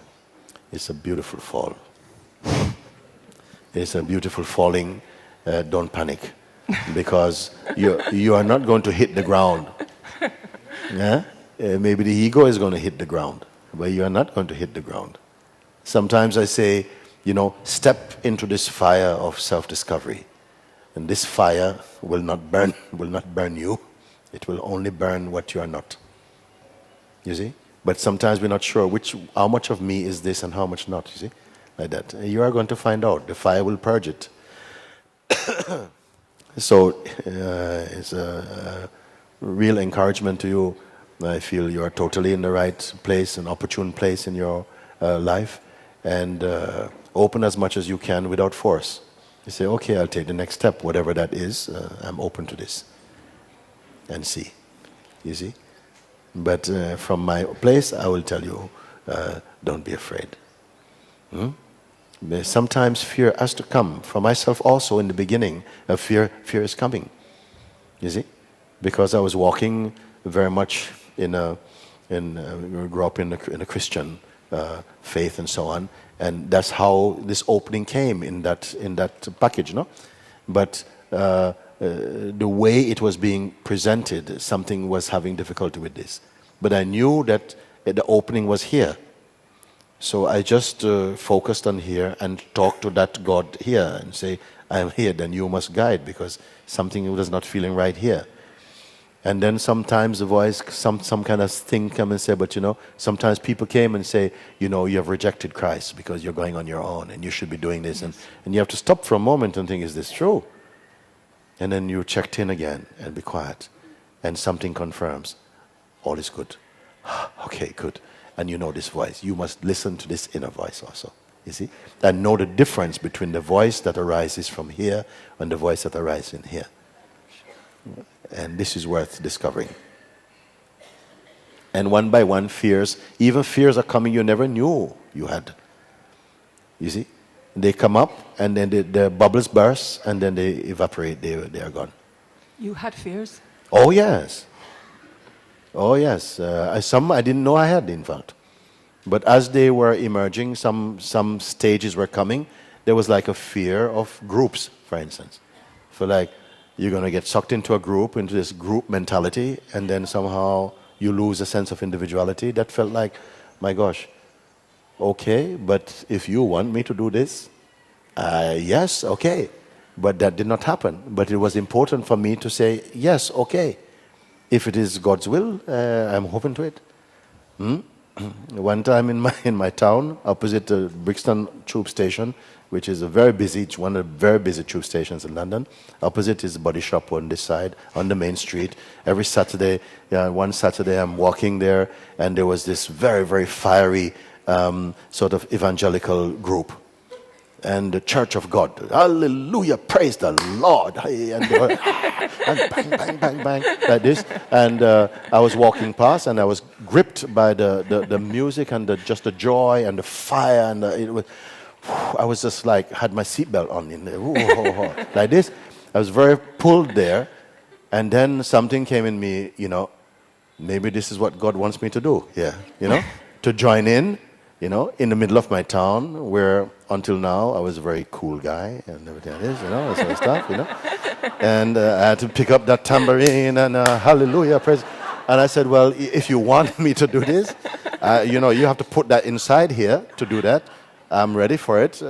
It's a beautiful fall. It's a beautiful falling. Don't panic, because you are not going to hit the ground. Maybe the ego is going to hit the ground, but you are not going to hit the ground. Sometimes I say, step into this fire of self-discovery, and this fire will not burn you. It will only burn what you are not. You see? But sometimes we're not sure how much of me is this and how much not. You see, like that. You are going to find out. The fire will purge it. So it's a real encouragement to you. I feel you are totally in the right place, an opportune place in your life, and open as much as you can without force. You say, okay, I'll take the next step, whatever that is, I'm open to this, and see, you see. But from my place, I will tell you, don't be afraid. Sometimes fear has to come. For myself also in the beginning, fear is coming, you see. Because I was walking very much we grew up in a Christian faith and so on, and that's how this opening came in that package, no? But the way it was being presented, something was having difficulty with this. But I knew that the opening was here. So I just focused on here and talked to that God here and say, I am here, then you must guide, because something was not feeling right here. And then sometimes the voice, some kind of thing come and say, but sometimes people came and say, you have rejected Christ because you're going on your own and you should be doing this. And you have to stop for a moment and think, is this true? And then you checked in again and be quiet. And something confirms, all is good. Okay, good. And you know this voice. You must listen to this inner voice also, you see? And know the difference between the voice that arises from here and the voice that arises in here. And this is worth discovering. And one by one, even fears are coming you never knew you had. You see? They come up, and then the bubbles burst, and then they evaporate, they are gone. You had fears? Oh yes. Oh yes. Some I didn't know I had, in fact. But as they were emerging, some stages were coming, there was like a fear of groups, for instance. So like, you're going to get sucked into a group, into this group mentality, and then somehow you lose a sense of individuality. That felt like, my gosh, okay, but if you want me to do this, yes, okay. But that did not happen. But it was important for me to say, yes, okay. If it is God's will, I'm open to it. One time in my town, opposite the Brixton tube station, which is one of the very busy tube stations in London. Opposite is a body shop on this side, on the main street. Every Saturday, one Saturday I'm walking there, and there was this very, very fiery sort of evangelical group. And the Church of God, hallelujah, praise the Lord. And bang, bang, bang, bang, like this. And I was walking past, and I was gripped by the music and just the joy and the fire, and I was just like, had my seatbelt on in there, like this. I was very pulled there, and then something came in me, maybe this is what God wants me to do here, to join in the middle of my town, where until now I was a very cool guy and everything like this, that sort of stuff, And I had to pick up that tambourine and hallelujah, praise. And I said, well, if you want me to do this, you have to put that inside here to do that. I'm ready for it,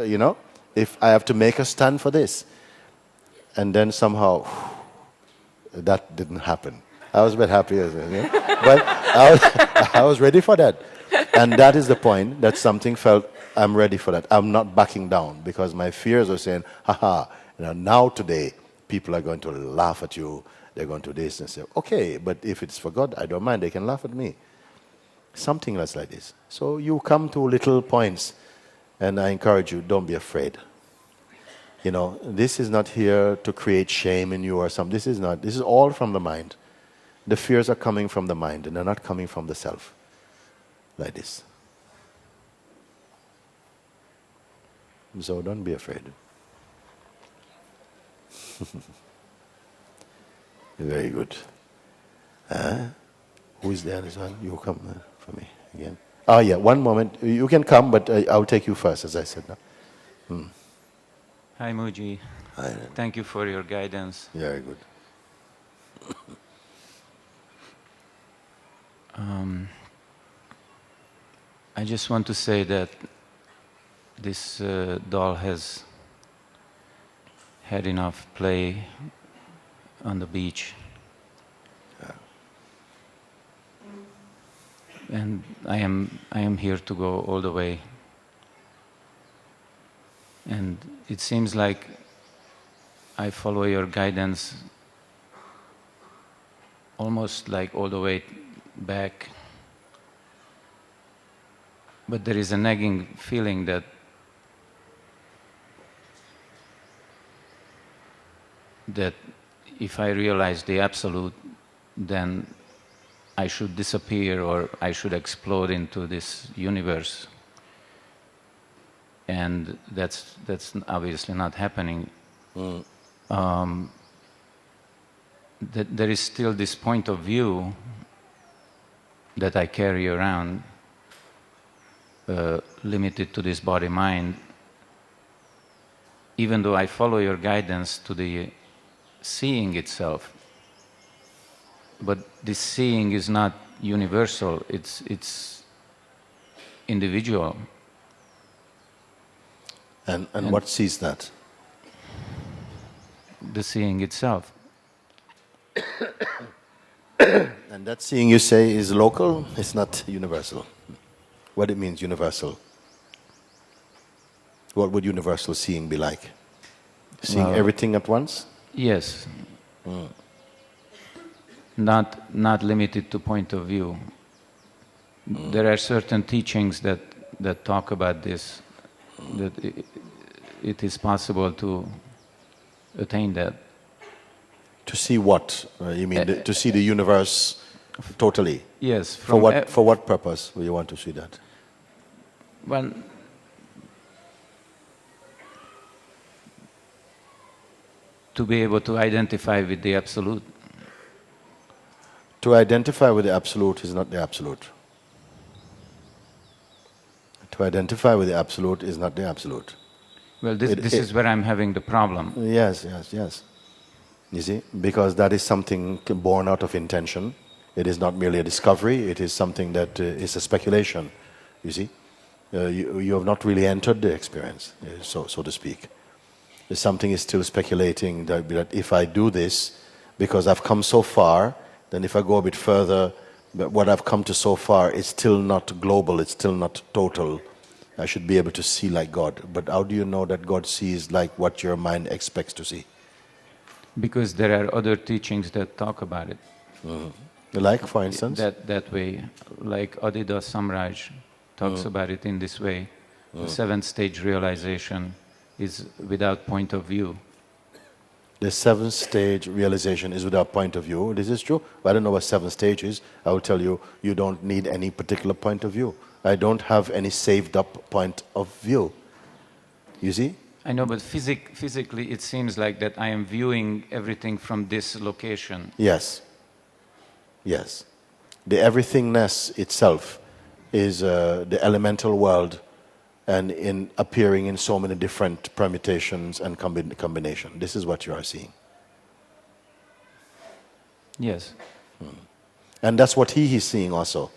if I have to make a stand for this. And then somehow, that didn't happen. I was a bit happy, but I was ready for that. And that is the point, that something felt, I'm ready for that. I'm not backing down, because my fears are saying, haha, now today, people are going to laugh at you. They're going to this and say, okay, but if it's for God, I don't mind. They can laugh at me. Something that's like this. So you come to little points. And I encourage you, don't be afraid. This is not here to create shame in you or something. This is all from the mind. The fears are coming from the mind, and they're not coming from the self. Like this. So don't be afraid. Very good. Who is there? This one? You come for me again. Oh yeah, one moment. You can come, but I'll take you first, as I said. No? Hi, Muji. Hi. Thank you for your guidance. Very good. I just want to say that this doll has had enough play on the beach. And I am here to go all the way. And it seems like I follow your guidance almost like all the way back. but there is a nagging feeling that if I realize the absolute, then I should disappear or I should explode into this universe. And that's obviously not happening. There is still this point of view that I carry around, limited to this body-mind, even though I follow your guidance to the seeing itself. But this seeing is not universal, it's individual. And what sees that? The seeing itself. And that seeing, you say, is local, it's not universal. What it means, universal? What would universal seeing be like? Seeing everything at once? Yes. Not limited to point of view. There are certain teachings that talk about this, that it is possible to attain that. To see what? You mean to see the universe totally? Yes. For what purpose do you want to see that? Well, to be able to identify with the Absolute. To identify with the Absolute is not the Absolute. To identify with the Absolute is not the Absolute. Well, this is where I'm having the problem. Yes. You see, because that is something born out of intention. It is not merely a discovery, it is something that is a speculation, you see. You have not really entered the experience, so to speak. Something is still speculating that if I do this, because I've come so far, then if I go a bit further, what I've come to so far is still not global, it's still not total. I should be able to see like God. But how do you know that God sees like what your mind expects to see? Because there are other teachings that talk about it. Like, for instance? That way, like Adida Samraj talks about it in this way. The seventh stage realization is without point of view. The seventh stage realization is without point of view. This is true. I don't know what seventh stage is. I will tell you, you don't need any particular point of view. I don't have any saved up point of view. You see? I know, but physically it seems like that I am viewing everything from this location. Yes. Yes. The everythingness itself is the elemental world, and in appearing in so many different permutations and combination. This is what you are seeing. Yes. And that's what he is seeing also.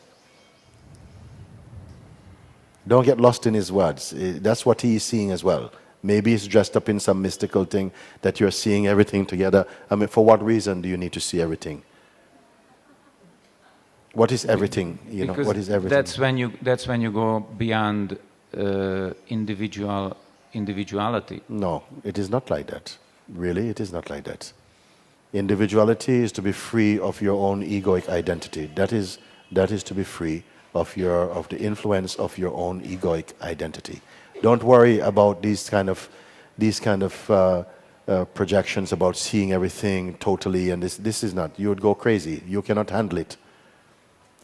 Don't get lost in his words. That's what he is seeing as well. Maybe he's dressed up in some mystical thing that you're seeing everything together. I mean, for what reason do you need to see everything? What is everything? You know, what is everything? That's when you go beyond individuality. No, it is not like that. Really, it is not like that. Individuality is to be free of your own egoic identity. That is to be free of the influence of your own egoic identity. Don't worry about these kind of projections about seeing everything totally, and this is not. You would go crazy. You cannot handle it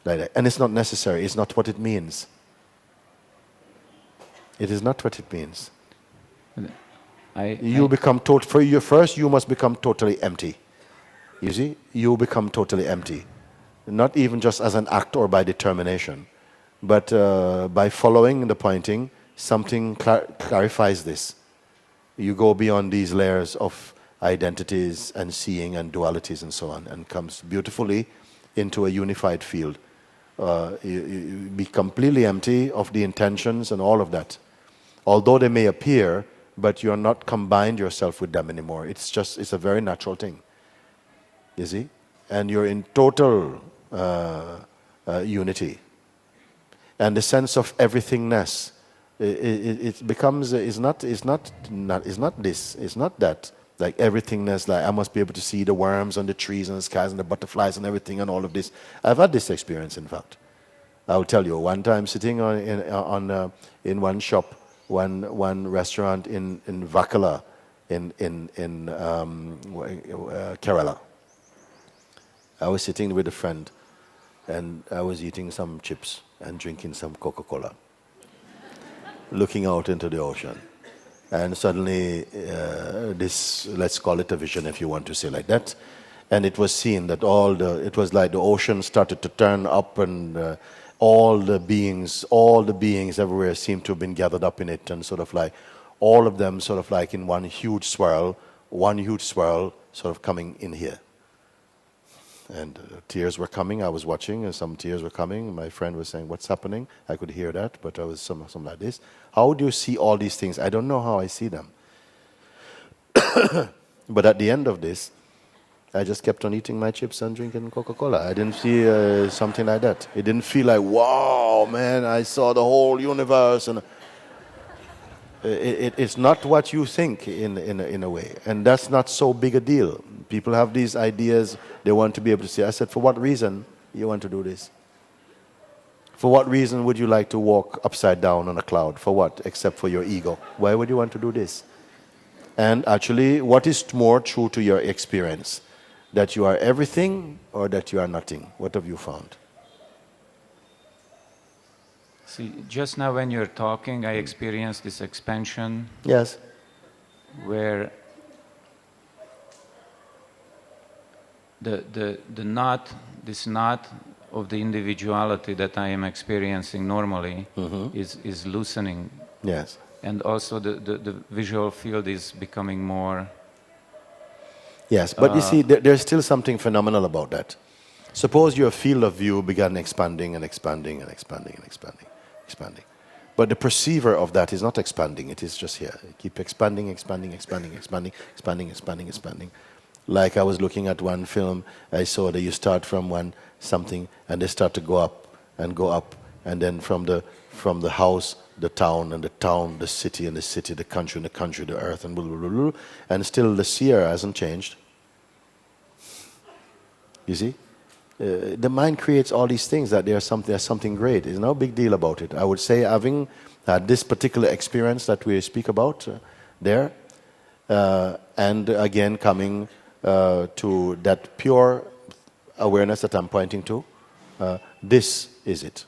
like that. And it's not necessary. It's not what it means. It is not what it means. First you must become totally empty. You see? You become totally empty. Not even just as an act or by determination, but by following the pointing, something clarifies this. You go beyond these layers of identities and seeing and dualities and so on, and comes beautifully into a unified field. You be completely empty of the intentions and all of that. Although they may appear, but you are not combined yourself with them anymore. It's a very natural thing. You see? And you're in total unity. And the sense of everythingness, it becomes, is not that. Like everythingness, like I must be able to see the worms on the trees and the skies and the butterflies and everything and all of this. I've had this experience, in fact. I'll tell you. One time, sitting in one shop, one restaurant in Vakala, in Kerala. I was sitting with a friend, and I was eating some chips and drinking some Coca-Cola, looking out into the ocean. And suddenly, this, let's call it a vision if you want to say like that, and it was seen that it was like the ocean started to turn up, and all the beings everywhere seemed to have been gathered up in it, and sort of like, all of them sort of like in one huge swirl, sort of coming in here. And tears were coming. I was watching, and some tears were coming. My friend was saying, "What's happening?" I could hear that, but I was something like this. How do you see all these things? I don't know how I see them. But at the end of this, I just kept on eating my chips and drinking Coca-Cola. I didn't see something like that. It didn't feel like, wow, man, I saw the whole universe. And it's not what you think in a way. And that's not so big a deal. People have these ideas, they want to be able to say. I said, for what reason you want to do this? For what reason would you like to walk upside down on a cloud? For what? Except for your ego. Why would you want to do this? And actually, what is more true to your experience? That you are everything or that you are nothing? What have you found? See, just now when you're talking, I experienced this expansion. Yes. Where this knot of the individuality that I am experiencing normally is loosening. Yes. And also the visual field is becoming more... Yes, but you see, there's still something phenomenal about that. Suppose your field of view began expanding and expanding and expanding and expanding, expanding. But the perceiver of that is not expanding, it is just here. Keep expanding, expanding, expanding, expanding, expanding, expanding, expanding. Like I was looking at one film, I saw that you start from something and they start to go up, and then from the house, the town, and the town, the city, and the city, the country, and the country, the earth, and blah, blah, blah, blah. And still the seer hasn't changed. You see? The mind creates all these things that there's something great. There's no big deal about it. I would say, having had this particular experience that we speak about there, and again coming to that pure awareness that I'm pointing to, this is it.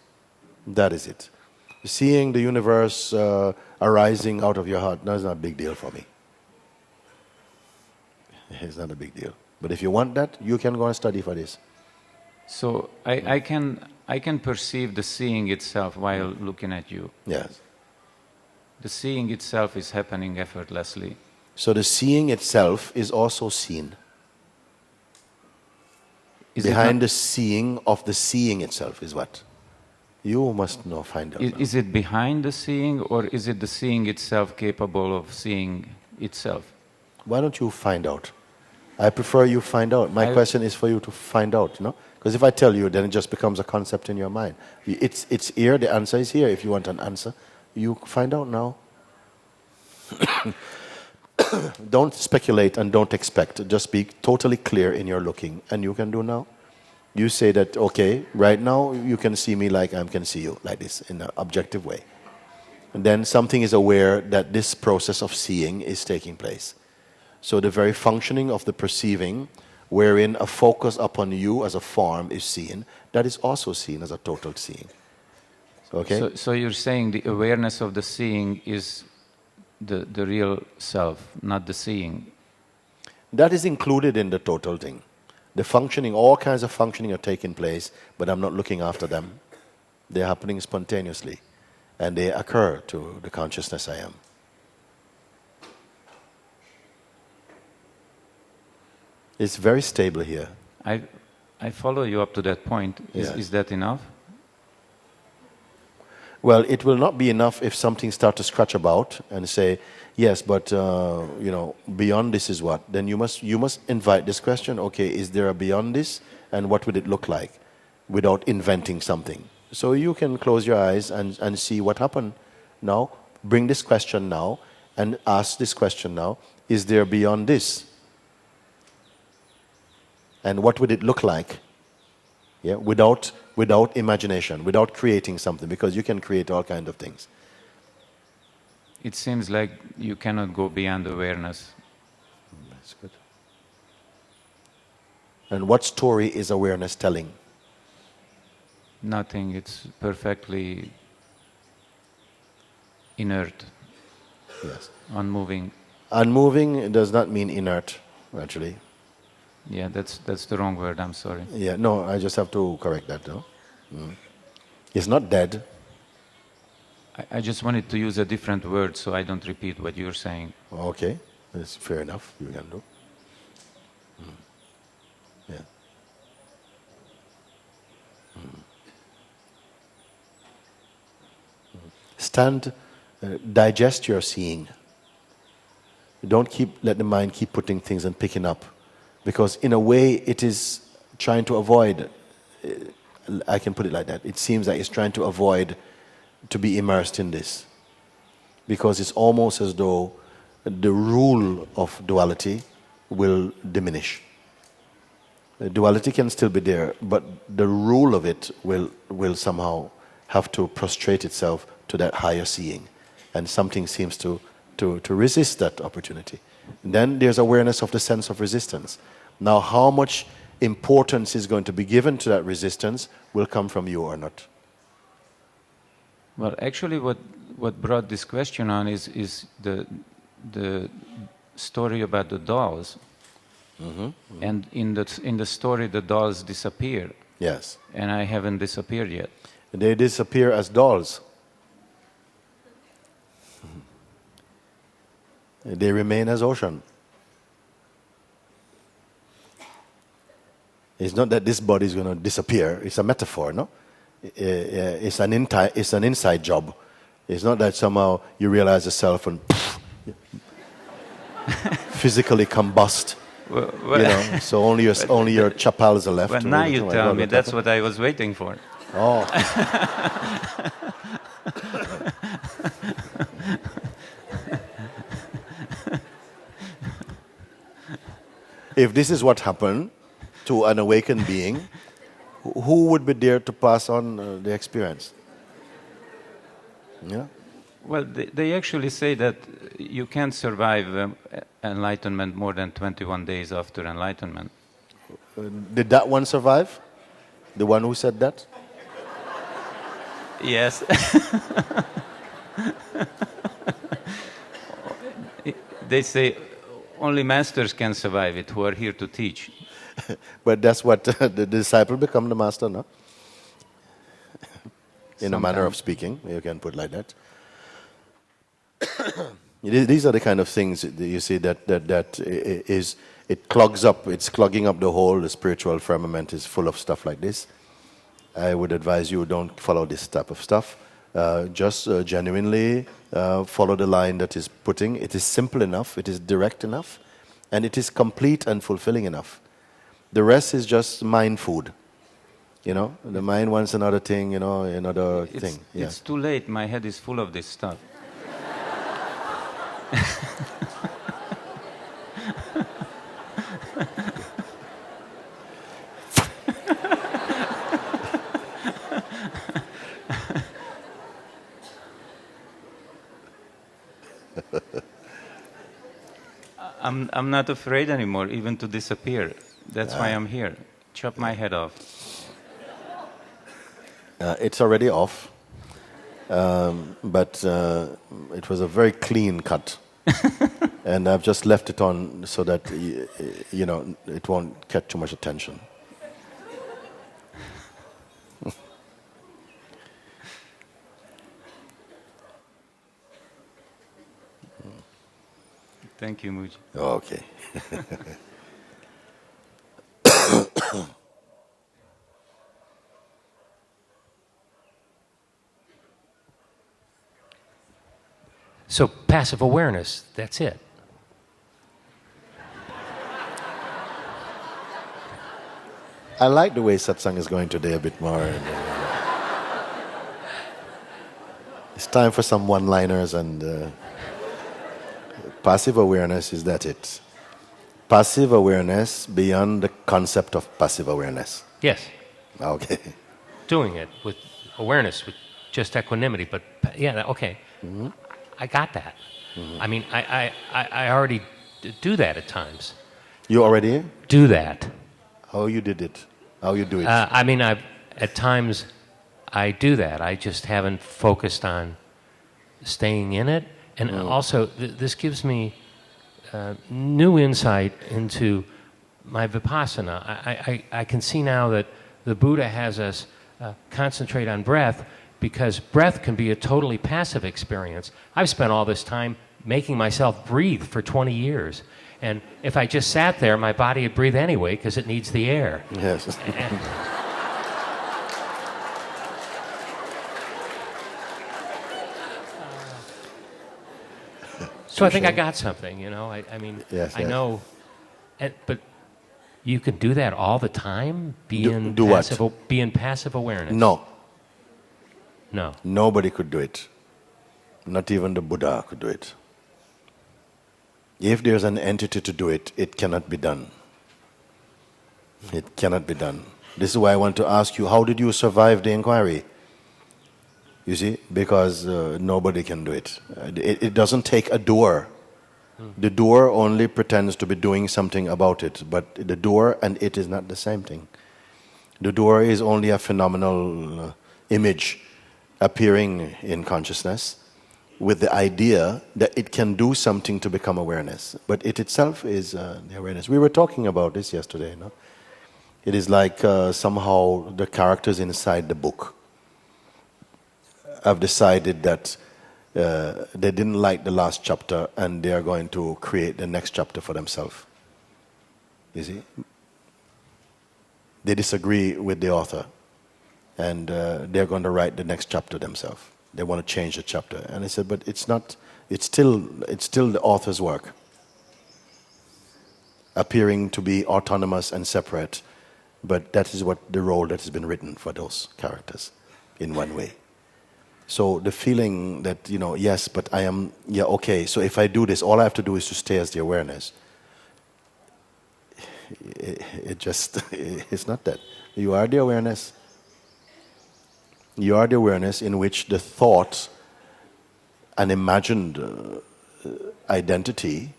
That is it. Seeing the universe arising out of your heart, that's not a big deal for me. It's not a big deal. But if you want that, you can go and study for this. So I can perceive the seeing itself while looking at you. Yes. The seeing itself is happening effortlessly. So the seeing itself is also seen. Behind the seeing of the seeing itself is what? You must know, find out. Is it behind the seeing, or is it the seeing itself capable of seeing itself? Why don't you find out? I prefer you find out. My question is for you to find out, no? Because if I tell you, then it just becomes a concept in your mind. It's here, the answer is here. If you want an answer, you find out now. Don't speculate and don't expect. Just be totally clear in your looking. And you can do now. You say that, okay, right now you can see me like I can see you, like this, in an objective way. And then something is aware that this process of seeing is taking place. So the very functioning of the perceiving, wherein a focus upon you as a form is seen, that is also seen as a total seeing. Okay? So you're saying the awareness of the seeing is the real self, not the seeing. That is included in the total thing. The functioning, all kinds of functioning are taking place, but I'm not looking after them. They're happening spontaneously, and they occur to the consciousness I am. It's very stable here. I follow you up to that point. Is that enough? Well, it will not be enough if something starts to scratch about and say, yes, but beyond this is what? Then you must invite this question. Okay, is there a beyond this, and what would it look like, without inventing something? So you can close your eyes and see what happened. Now, bring this question now, and ask this question now. Is there beyond this? And what would it look like? Yeah, without without imagination, without creating something, because you can create all kinds of things. It seems like you cannot go beyond awareness. That's good. And what story is awareness telling? Nothing, it's perfectly inert, Yes. unmoving. Unmoving does not mean inert, actually. Yeah, that's the wrong word, I'm sorry. Yeah, no, I just have to correct that, though. It's not dead. I just wanted to use a different word so I don't repeat what you're saying. Okay, that's fair enough. You can do. Yeah. Stand, digest your seeing. Don't let the mind keep putting things and picking up, because in a way it is trying to avoid. I can put it like that. It seems like it's trying to avoid to be immersed in this, because it's almost as though the rule of duality will diminish. Duality can still be there, but the rule of it will somehow have to prostrate itself to that higher seeing, and something seems to resist that opportunity. And then there's awareness of the sense of resistance. Now, how much importance is going to be given to that resistance will come from you or not. Well, actually, what brought this question on is the story about the dolls. And in the story, the dolls disappear. Yes. And I haven't disappeared yet. They disappear as dolls. They remain as ocean. It's not that this body is going to disappear. It's a metaphor, no? It's an inside job. It's not that somehow you realize yourself and physically combust. Well, so only your chapals are left. Well, now you tell me. That's what I was waiting for. Oh. If this is what happened to an awakened being, who would be there to pass on the experience? Yeah. Well, they actually say that you can't survive enlightenment more than 21 days after enlightenment. Did that one survive? The one who said that? Yes. They say only masters can survive it who are here to teach. But that's what the disciple become the master, no? In a manner of speaking, you can put like that. These are the kind of things that you see it clogs up. It's clogging up the whole. The spiritual firmament is full of stuff like this. I would advise you don't follow this type of stuff. Just genuinely follow the line that is putting. It is simple enough. It is direct enough, and it is complete and fulfilling enough. The rest is just mind food. You know, the mind wants another thing. Another thing. Yeah. It's too late. My head is full of this stuff. I'm not afraid anymore, even to disappear. That's why I'm here. Chop my head off. It's already off, but it was a very clean cut. And I've just left it on so that, it won't catch too much attention. Thank you, Muji. Okay. So passive awareness, that's it. I like the way Satsang is going today a bit more. It's time for some one-liners, and passive awareness, is that it? Passive awareness beyond the concept of passive awareness. Yes. Okay. doing it with awareness, with just equanimity. But yeah, okay, I got that. I mean, I already do that at times. You already Do that. how you did it, how you do it. I mean, at times I do that. I just haven't focused on staying in it. And also, this gives me new insight into my vipassana. I can see now that the Buddha has us concentrate on breath, because breath can be a totally passive experience. I've spent all this time making myself breathe for 20 years. And if I just sat there, my body would breathe anyway because it needs the air. Yes. So I think I got something, you know. I mean, Yes, I yes. know, but you can do that all the time. Do what? Be in passive awareness. No, No. nobody could do it. Not even the Buddha could do it. If there's an entity to do it, it cannot be done. It cannot be done. This is why I want to ask you, how did you survive the inquiry? You see, because nobody can do it. It doesn't take a doer. The doer only pretends to be doing something about it, but the doer and it is not the same thing. The doer is only a phenomenal image appearing in consciousness with the idea that it can do something to become awareness. But it itself is the awareness. We were talking about this yesterday, no? It is like somehow the characters inside the book have decided that they didn't like the last chapter and they are going to create the next chapter for themselves. You see? They disagree with the author and they're going to write the next chapter themselves. They want to change the chapter. And I said, but it's not, it's still the author's work, appearing to be autonomous and separate, but that is what the role that has been written for those characters in one way. So the feeling that, you know, yes, but I am, yeah, okay, so if I do this, all I have to do is to stay as the awareness. It just, it's not that. You are the awareness. You are the awareness in which the thought, an imagined identity,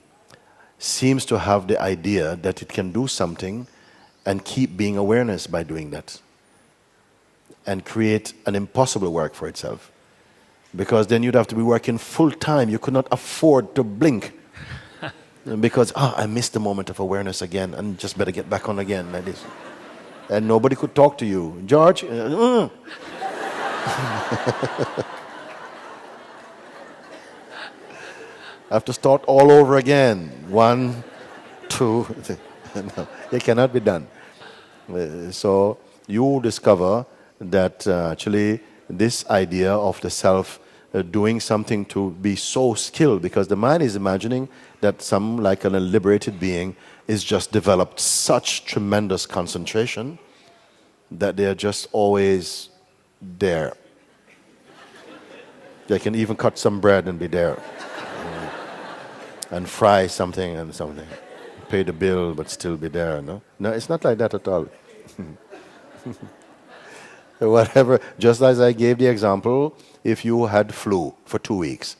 seems to have the idea that it can do something and keep being awareness by doing that. And create an impossible work for itself. Because then you'd have to be working full time. You could not afford to blink. Because, I missed the moment of awareness again and just better get back on again like this. And nobody could talk to you. George? I have to start all over again. 1, 2, 3. No, it cannot be done. So you discover that actually this idea of the self doing something to be so skilled, because the mind is imagining that some, like a liberated being, is just developed such tremendous concentration that they are just always there. They can even cut some bread and be there. And fry something and something. Pay the bill but still be there, no? No, it's not like that at all. Whatever, just as I gave the example, if you had flu for 2 weeks,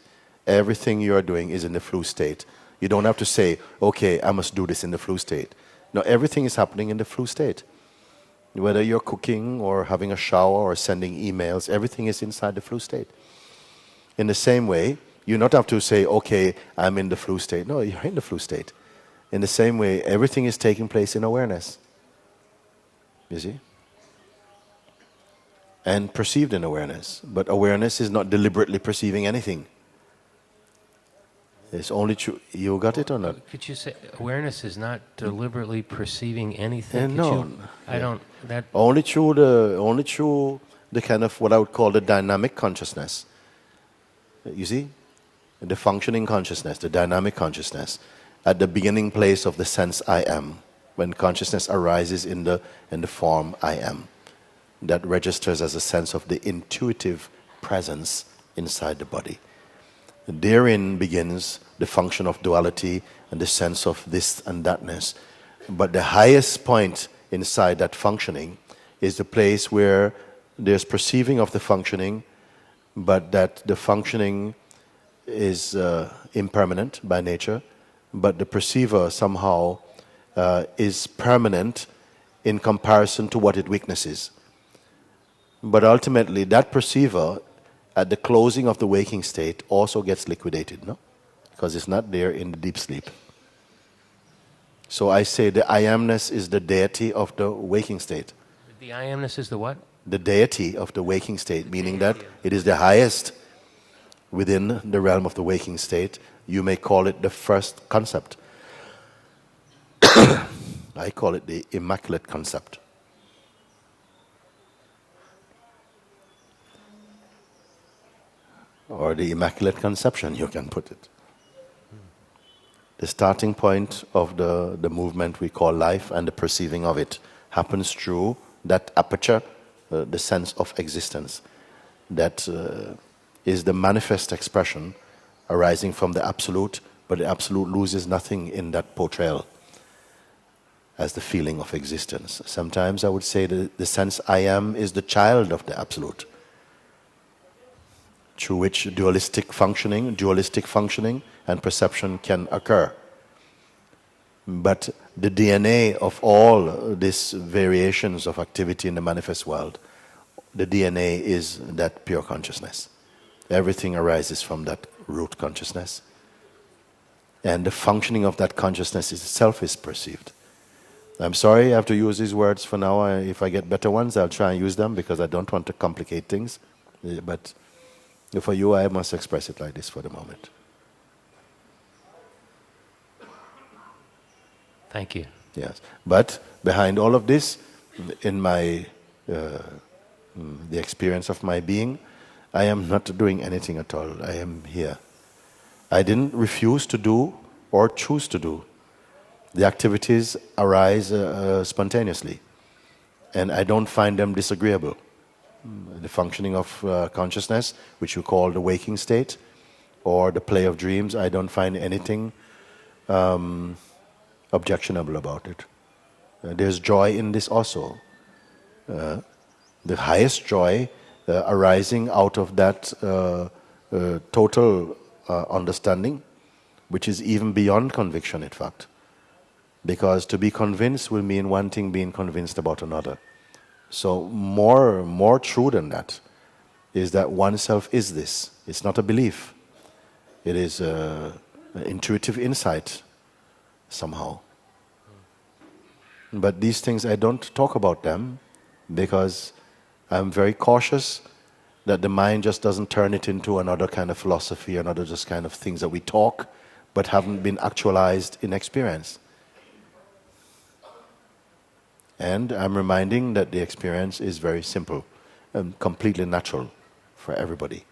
everything you are doing is in the flu state. You don't have to say, okay, I must do this in the flu state. No, everything is happening in the flu state. Whether you're cooking or having a shower or sending emails, everything is inside the flu state. In the same way, you don't have to say, okay, I'm in the flu state. No, you're in the flu state. In the same way, everything is taking place in awareness. You see? And perceived in awareness. But awareness is not deliberately perceiving anything. It's only true. You got it or not? Could you say awareness is not deliberately perceiving anything? No. I don't. That Only through the kind of what I would call the dynamic consciousness. You see? The functioning consciousness, the dynamic consciousness, at the beginning place of the sense I am, when consciousness arises in the form I am, that registers as a sense of the intuitive presence inside the body. Therein begins the function of duality and the sense of this and thatness. But the highest point inside that functioning is the place where there's perceiving of the functioning, but that the functioning is impermanent by nature, but the perceiver somehow is permanent in comparison to what it witnesses. But ultimately, that perceiver, at the closing of the waking state, also gets liquidated, no? Because it's not there in the deep sleep. So I say the I amness is the deity of the waking state. The I amness is the what? The deity of the waking state, meaning that it is the highest within the realm of the waking state. You may call it the first concept. I call it the immaculate concept. Or the immaculate conception, you can put it. The starting point of the movement we call life and the perceiving of it happens through that aperture, the sense of existence. That is the manifest expression arising from the Absolute, but the Absolute loses nothing in that portrayal as the feeling of existence. Sometimes I would say that the sense I am is the child of the Absolute, through which dualistic functioning and perception can occur. But the DNA of all these variations of activity in the manifest world, the DNA is that pure consciousness. Everything arises from that root consciousness. And the functioning of that consciousness itself is perceived. I'm sorry I have to use these words for now. If I get better ones, I'll try and use them because I don't want to complicate things. But for you, I must express it like this for the moment. Thank you. Yes. But behind all of this, in my the experience of my being, I am not doing anything at all. I am here. I didn't refuse to do or choose to do. The activities arise spontaneously, and I don't find them disagreeable. The functioning of consciousness, which you call the waking state, or the play of dreams, I don't find anything objectionable about it. There's joy in this also. The highest joy arising out of that total understanding, which is even beyond conviction, in fact. Because to be convinced will mean one thing being convinced about another. So more true than that is that oneself is this. It's not a belief. It is an intuitive insight somehow. But these things, I don't talk about them because I'm very cautious that the mind just doesn't turn it into another kind of philosophy, another just kind of things that we talk but haven't been actualized in experience. And I'm reminding that the experience is very simple and completely natural for everybody.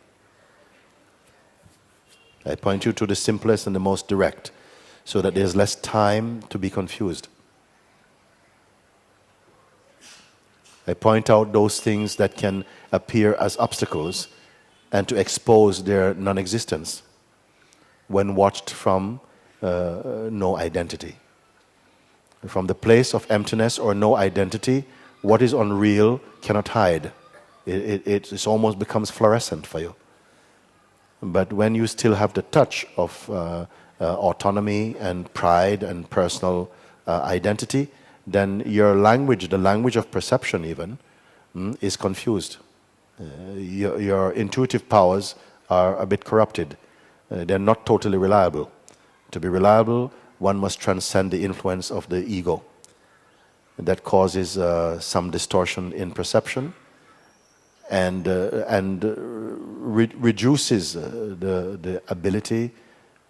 I point you to the simplest and the most direct, so that there's less time to be confused. I point out those things that can appear as obstacles and to expose their non-existence when watched from no identity. From the place of emptiness or no identity, what is unreal cannot hide. It almost becomes fluorescent for you. But when you still have the touch of autonomy and pride and personal identity, then your language, the language of perception even, is confused. Your intuitive powers are a bit corrupted. They're not totally reliable. To be reliable, one must transcend the influence of the ego. That causes some distortion in perception and reduces the ability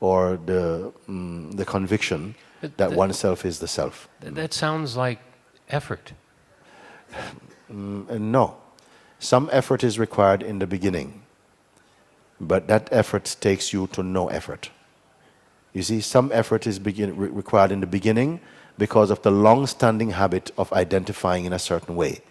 or the conviction that oneself is the self. That sounds like effort. No. Some effort is required in the beginning, but that effort takes you to no effort. You see, some effort is required in the beginning because of the long-standing habit of identifying in a certain way.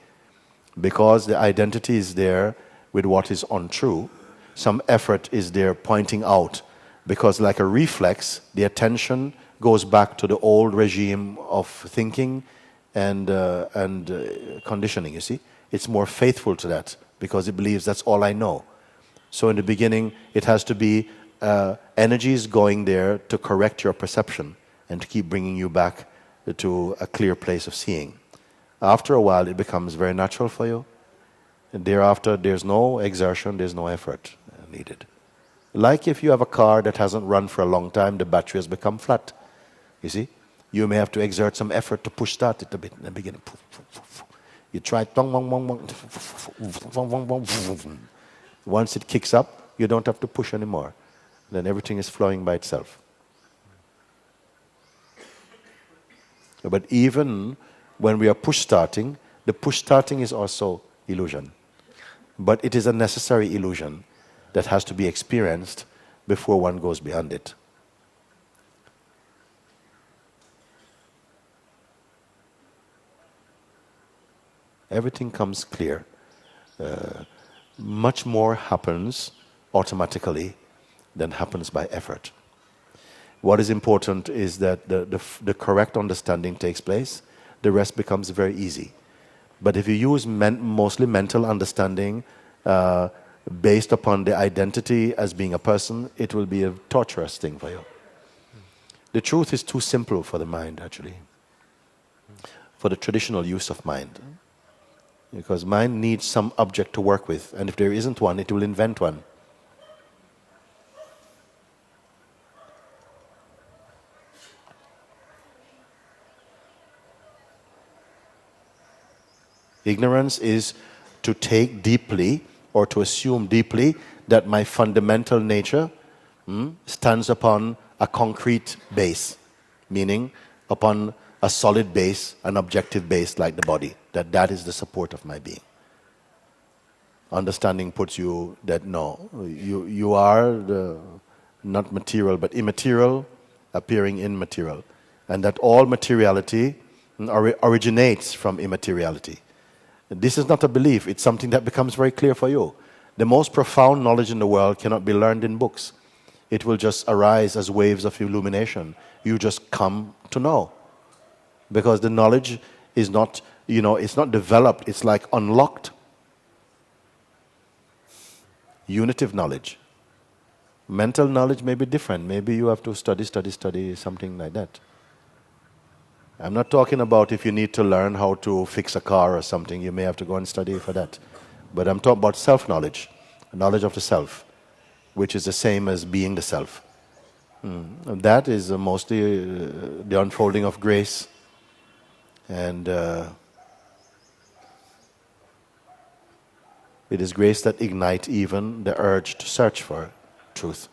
Because the identity is there with what is untrue, some effort is there pointing out, because like a reflex, the attention goes back to the old regime of thinking and conditioning, you see. it's more faithful to that because it believes that's all I know. So in the beginning, it has to be energies going there to correct your perception and to keep bringing you back to a clear place of seeing. After a while, it becomes very natural for you. And thereafter, there's no exertion, there's no effort needed. Like if you have a car that hasn't run for a long time, the battery has become flat. You see? You may have to exert some effort to push start it a bit in the beginning. You try. Once it kicks up, you don't have to push anymore. Then everything is flowing by itself. But even when we are push starting, the push starting is also illusion. But it is a necessary illusion that has to be experienced before one goes beyond it. Everything comes clear. Much more happens automatically than happens by effort. What is important is that the correct understanding takes place. The rest becomes very easy. But if you use mostly mental understanding based upon the identity as being a person, it will be a torturous thing for you. The truth is too simple for the mind, actually, for the traditional use of mind. Because mind needs some object to work with, and if there isn't one, it will invent one. Ignorance is to take deeply or to assume deeply that my fundamental nature stands upon a concrete base, meaning upon a solid base, an objective base like the body, that is the support of my being. Understanding puts you that no, you are not material but immaterial, appearing in material, and that all materiality originates from immateriality. This is not a belief, it's something that becomes very clear for you. The most profound knowledge in the world cannot be learned in books. It will just arise as waves of illumination. You just come to know. Because the knowledge is not, it's not developed, it's like unlocked. Unitive knowledge. Mental knowledge may be different. Maybe you have to study, something like that. I'm not talking about if you need to learn how to fix a car or something, you may have to go and study for that. But I'm talking about self-knowledge, knowledge of the self, which is the same as being the self. And that is mostly the unfolding of grace. And it is grace that ignites even the urge to search for truth.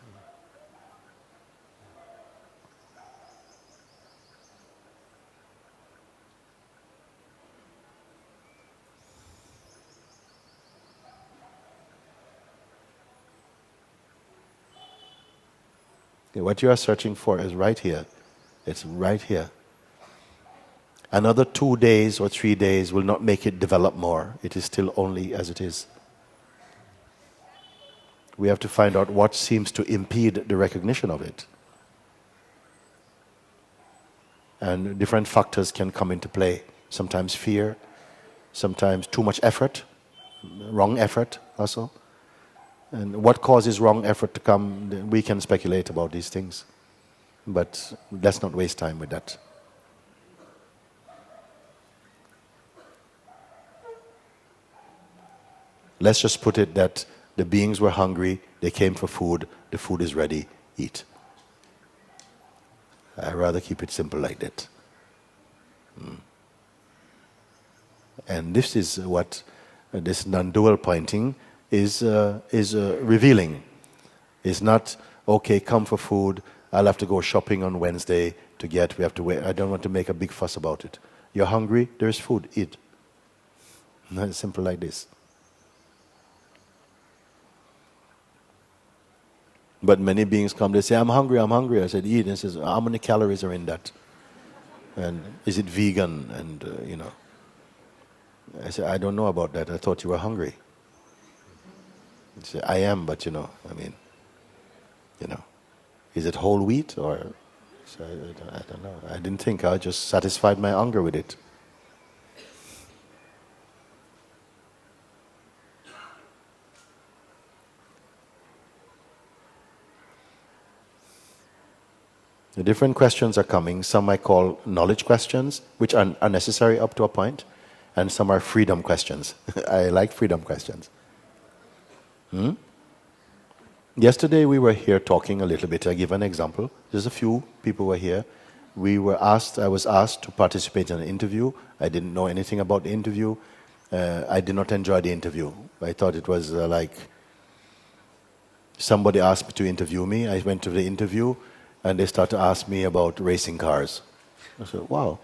What you are searching for is right here. It's right here. Another 2 days or 3 days will not make it develop more. It is still only as it is. We have to find out what seems to impede the recognition of it. And different factors can come into play. Sometimes fear, sometimes too much effort, wrong effort also. And what causes wrong effort to come, we can speculate about these things. But let's not waste time with that. Let's just put it that the beings were hungry, they came for food, the food is ready, eat. I'd rather keep it simple like that. And this is what this non-dual pointing is revealing. It's not, okay, come for food, I'll have to go shopping on Wednesday to get, we have to wait. I don't want to make a big fuss about it. You're hungry, there's food, eat. Not simple like this. But many beings come, they say, I'm hungry. I said, eat. And he says, how many calories are in that? And is it vegan? And, I said, I don't know about that. I thought you were hungry. He said, I am, but is it whole wheat or? So I don't know. I didn't think. I just satisfied my hunger with it. Different questions are coming. Some I call knowledge questions, which are necessary up to a point, and some are freedom questions. I like freedom questions. Yesterday we were here talking a little bit. I give an example. There's a few people were here. I was asked to participate in an interview. I didn't know anything about the interview. I did not enjoy the interview. I thought it was like somebody asked me to interview me. I went to the interview and they started to ask me about racing cars. I said, wow,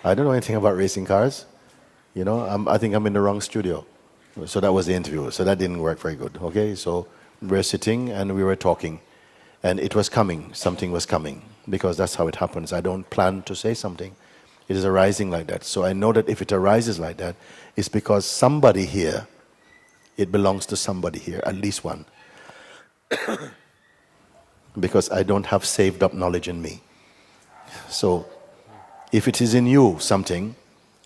I don't know anything about racing cars. You know, I think I'm in the wrong studio. So that was the interview. So that didn't work very good. Okay, so we're sitting and we were talking. And it was coming. Something was coming. Because that's how it happens. I don't plan to say something. It is arising like that. So I know that if it arises like that, it's because somebody here, it belongs to somebody here, at least one. Because I don't have saved up knowledge in me. So if it is in you something,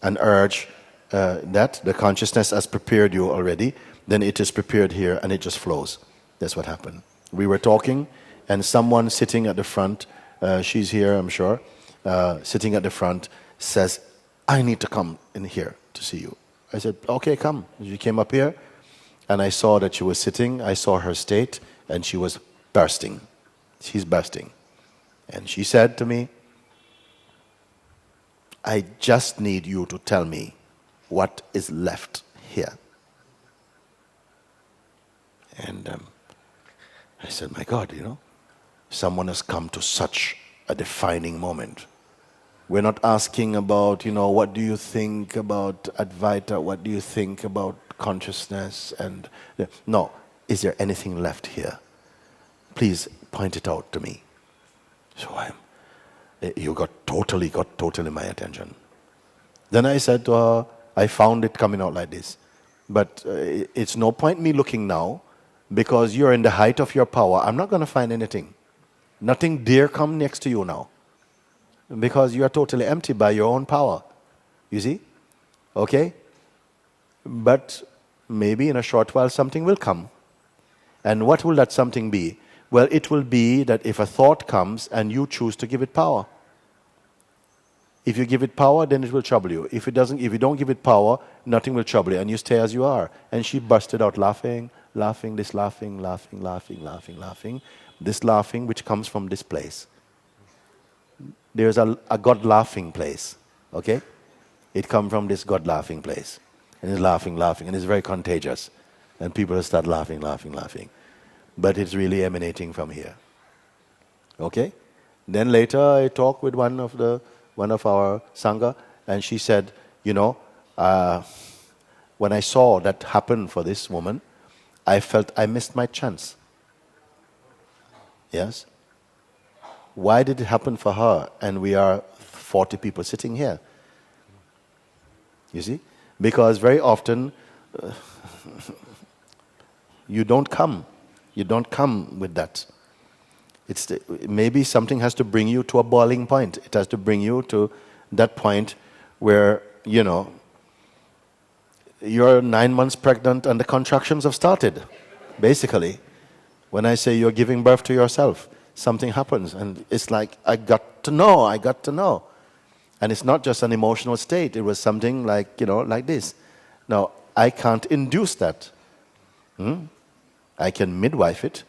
an urge, that the consciousness has prepared you already, then it is prepared here and it just flows. That's what happened. We were talking and someone sitting at the front, she's here I'm sure, sitting at the front says, I need to come in here to see you. I said, okay, come. She came up here and I saw that she was sitting, I saw her state and she was bursting. She's bursting. And she said to me, I just need you to tell me what is left here. And I said, my God, you know, someone has come to such a defining moment. We're not asking about, you know, what do you think about Advaita, what do you think about consciousness, and no, is there anything left here? Please point it out to me. So you got totally my attention. Then I said to her, I found it coming out like this. But it's no point me looking now, because you're in the height of your power. I'm not going to find anything. Nothing dare come next to you now. Because you are totally empty by your own power. You see? Okay? But maybe in a short while something will come. And what will that something be? Well, it will be that if a thought comes and you choose to give it power. If you give it power, then it will trouble you. If you don't give it power, nothing will trouble you, and you stay as you are. And she busted out laughing, this laughing. This laughing which comes from this place. There's a God laughing place, okay? It comes from this God laughing place. And it's laughing, and it's very contagious. And people start laughing. But it's really emanating from here. Okay? Then later I talked with one of our Sangha, and she said, you know, when I saw that happen for this woman, I felt I missed my chance. Yes? Why did it happen for her and we are 40 people sitting here? You see? Because very often you don't come with that. Maybe something has to bring you to a boiling point. It has to bring you to that point where, you know, you're 9 months pregnant and the contractions have started, basically. When I say you're giving birth to yourself, something happens and it's like, I got to know. And it's not just an emotional state. It was something like, you know, like this. Now, I can't induce that. I can midwife it.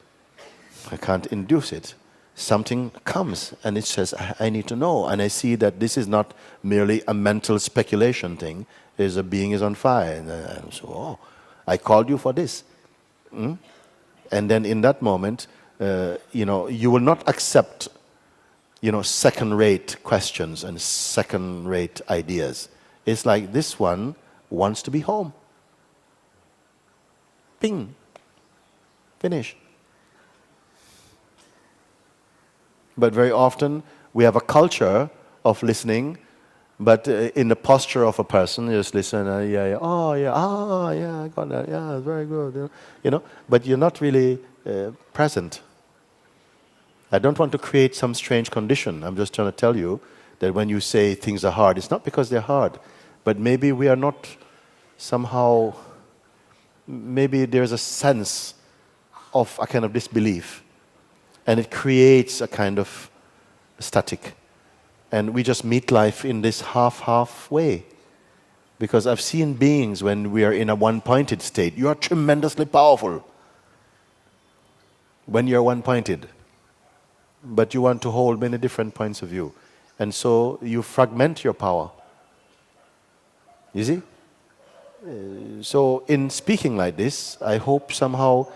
I can't induce it. Something comes and it says, I need to know. And I see that this is not merely a mental speculation thing. There's a being is on fire. And so, I called you for this. And then in that moment, you know, you will not accept, you know, second-rate questions and second-rate ideas. It's like this one wants to be home. Ping. Finish. But very often we have a culture of listening, but in the posture of a person, you just listen, I got that, yeah, it's very good, you know, but you're not really present. I don't want to create some strange condition. I'm just trying to tell you that when you say things are hard, it's not because they're hard, but maybe we are not somehow, maybe there's a sense of a kind of disbelief. And it creates a kind of static. And we just meet life in this half way. Because I've seen beings when we are in a one-pointed state. You are tremendously powerful when you're one-pointed. But you want to hold many different points of view. And so you fragment your power. You see? So in speaking like this, I hope somehow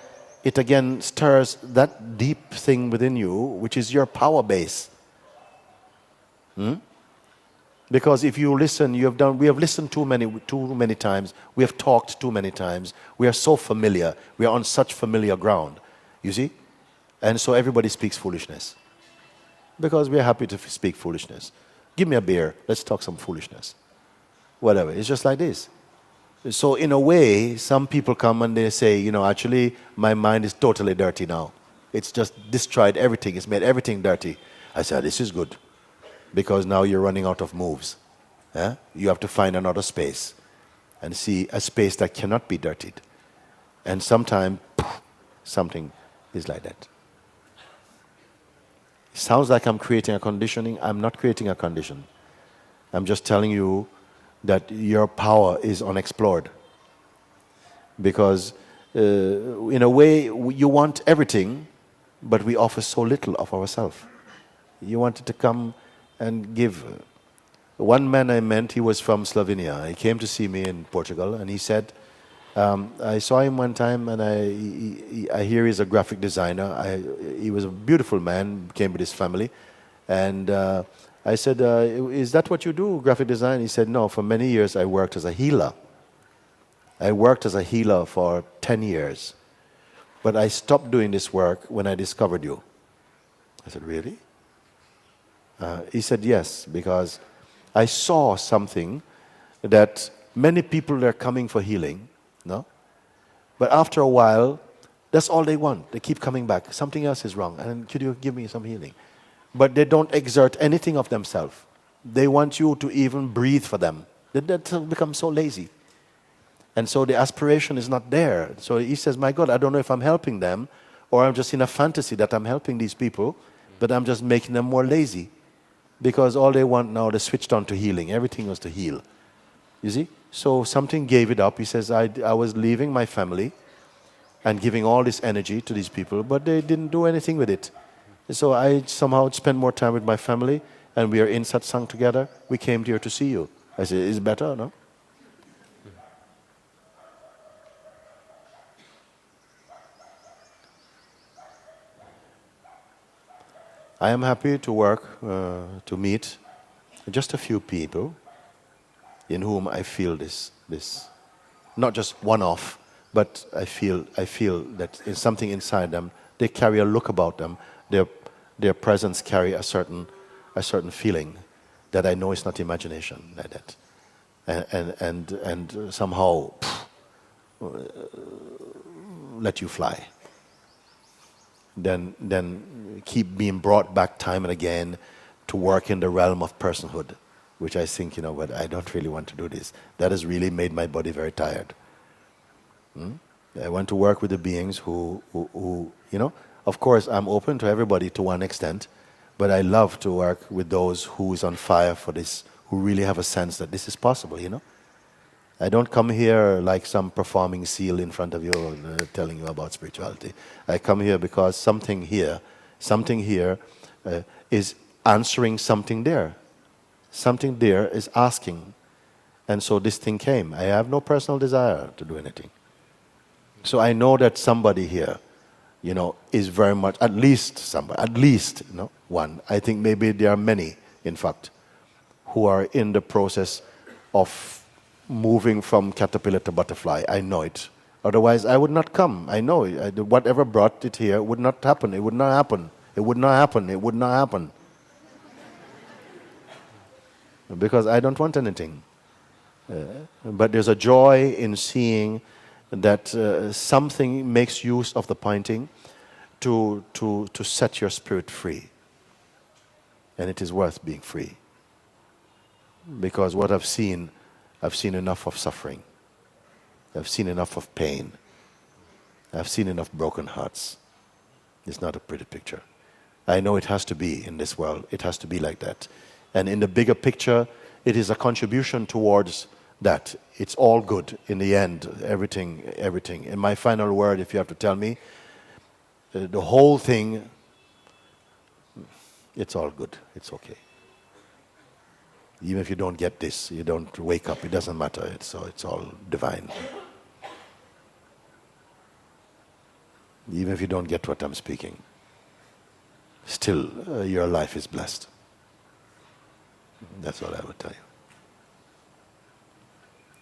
it again stirs that deep thing within you, which is your power base. Because if you listen, we have listened too many times, we have talked too many times, we are so familiar, we are on such familiar ground, you see? And so everybody speaks foolishness. Because we are happy to speak foolishness. Give me a beer, let's talk some foolishness. Whatever, it's just like this. So in a way, some people come and they say, actually, my mind is totally dirty now. It's just destroyed everything, it's made everything dirty. I said, this is good. Because now you're running out of moves. You have to find another space and see a space that cannot be dirtied. And sometimes something is like that. It sounds like I'm creating a conditioning. I'm not creating a condition. I'm just telling you that your power is unexplored. Because in a way, you want everything, but we offer so little of ourselves. You wanted to come and give. One man I met, he was from Slovenia. He came to see me in Portugal, and he said, I saw him one time, and I hear he's a graphic designer. He was a beautiful man, came with his family. And I said, is that what you do, graphic design? He said, no, for many years I worked as a healer. I worked as a healer for 10 years. But I stopped doing this work when I discovered you. I said, really? He said, yes, because I saw something that many people are coming for healing, no? But after a while, that's all they want. They keep coming back. Something else is wrong. And could you give me some healing? But they don't exert anything of themselves. They want you to even breathe for them. They become so lazy. And so the aspiration is not there. So he says, my God, I don't know if I'm helping them or I'm just in a fantasy that I'm helping these people, but I'm just making them more lazy. Because all they want now, they switched on to healing. Everything was to heal. You see? So something gave it up. He says, I was leaving my family and giving all this energy to these people, but they didn't do anything with it. So I somehow spent more time with my family, and we are in Satsang together. We came here to see you. I said, is it better, no? I am happy to work, to meet just a few people in whom I feel this not just one-off, but I feel that in something inside them, they carry a look about them. Their presence carry a certain feeling that I know is not imagination, like that, and somehow let you fly. Then keep being brought back time and again to work in the realm of personhood, which I think, but I don't really want to do this. That has really made my body very tired. I want to work with the beings who, of course I'm open to everybody to one extent, but I love to work with those who is on fire for this, who really have a sense that this is possible, I don't come here like some performing seal in front of you telling you about spirituality. I come here because something here is answering something there. Something there is asking. And so this thing came. I have no personal desire to do anything. So I know that somebody here, is very much, at least one. I think maybe there are many, in fact, who are in the process of moving from caterpillar to butterfly. I know it. Otherwise, I would not come. I know it. Whatever brought it here would not happen. It would not happen. It would not happen. It would not happen. Because I don't want anything. But there's a joy in seeing that something makes use of the pointing to set your spirit free. And it is worth being free. Because what I've seen enough of suffering. I've seen enough of pain. I've seen enough broken hearts. It's not a pretty picture. I know it has to be in this world. It has to be like that. And in the bigger picture, it is a contribution towards that. It's all good in the end, everything. And my final word, if you have to tell me, the whole thing, it's all good. It's okay. Even if you don't get this, you don't wake up, it doesn't matter. It's all divine. Even if you don't get what I'm speaking, still your life is blessed. That's what I would tell you.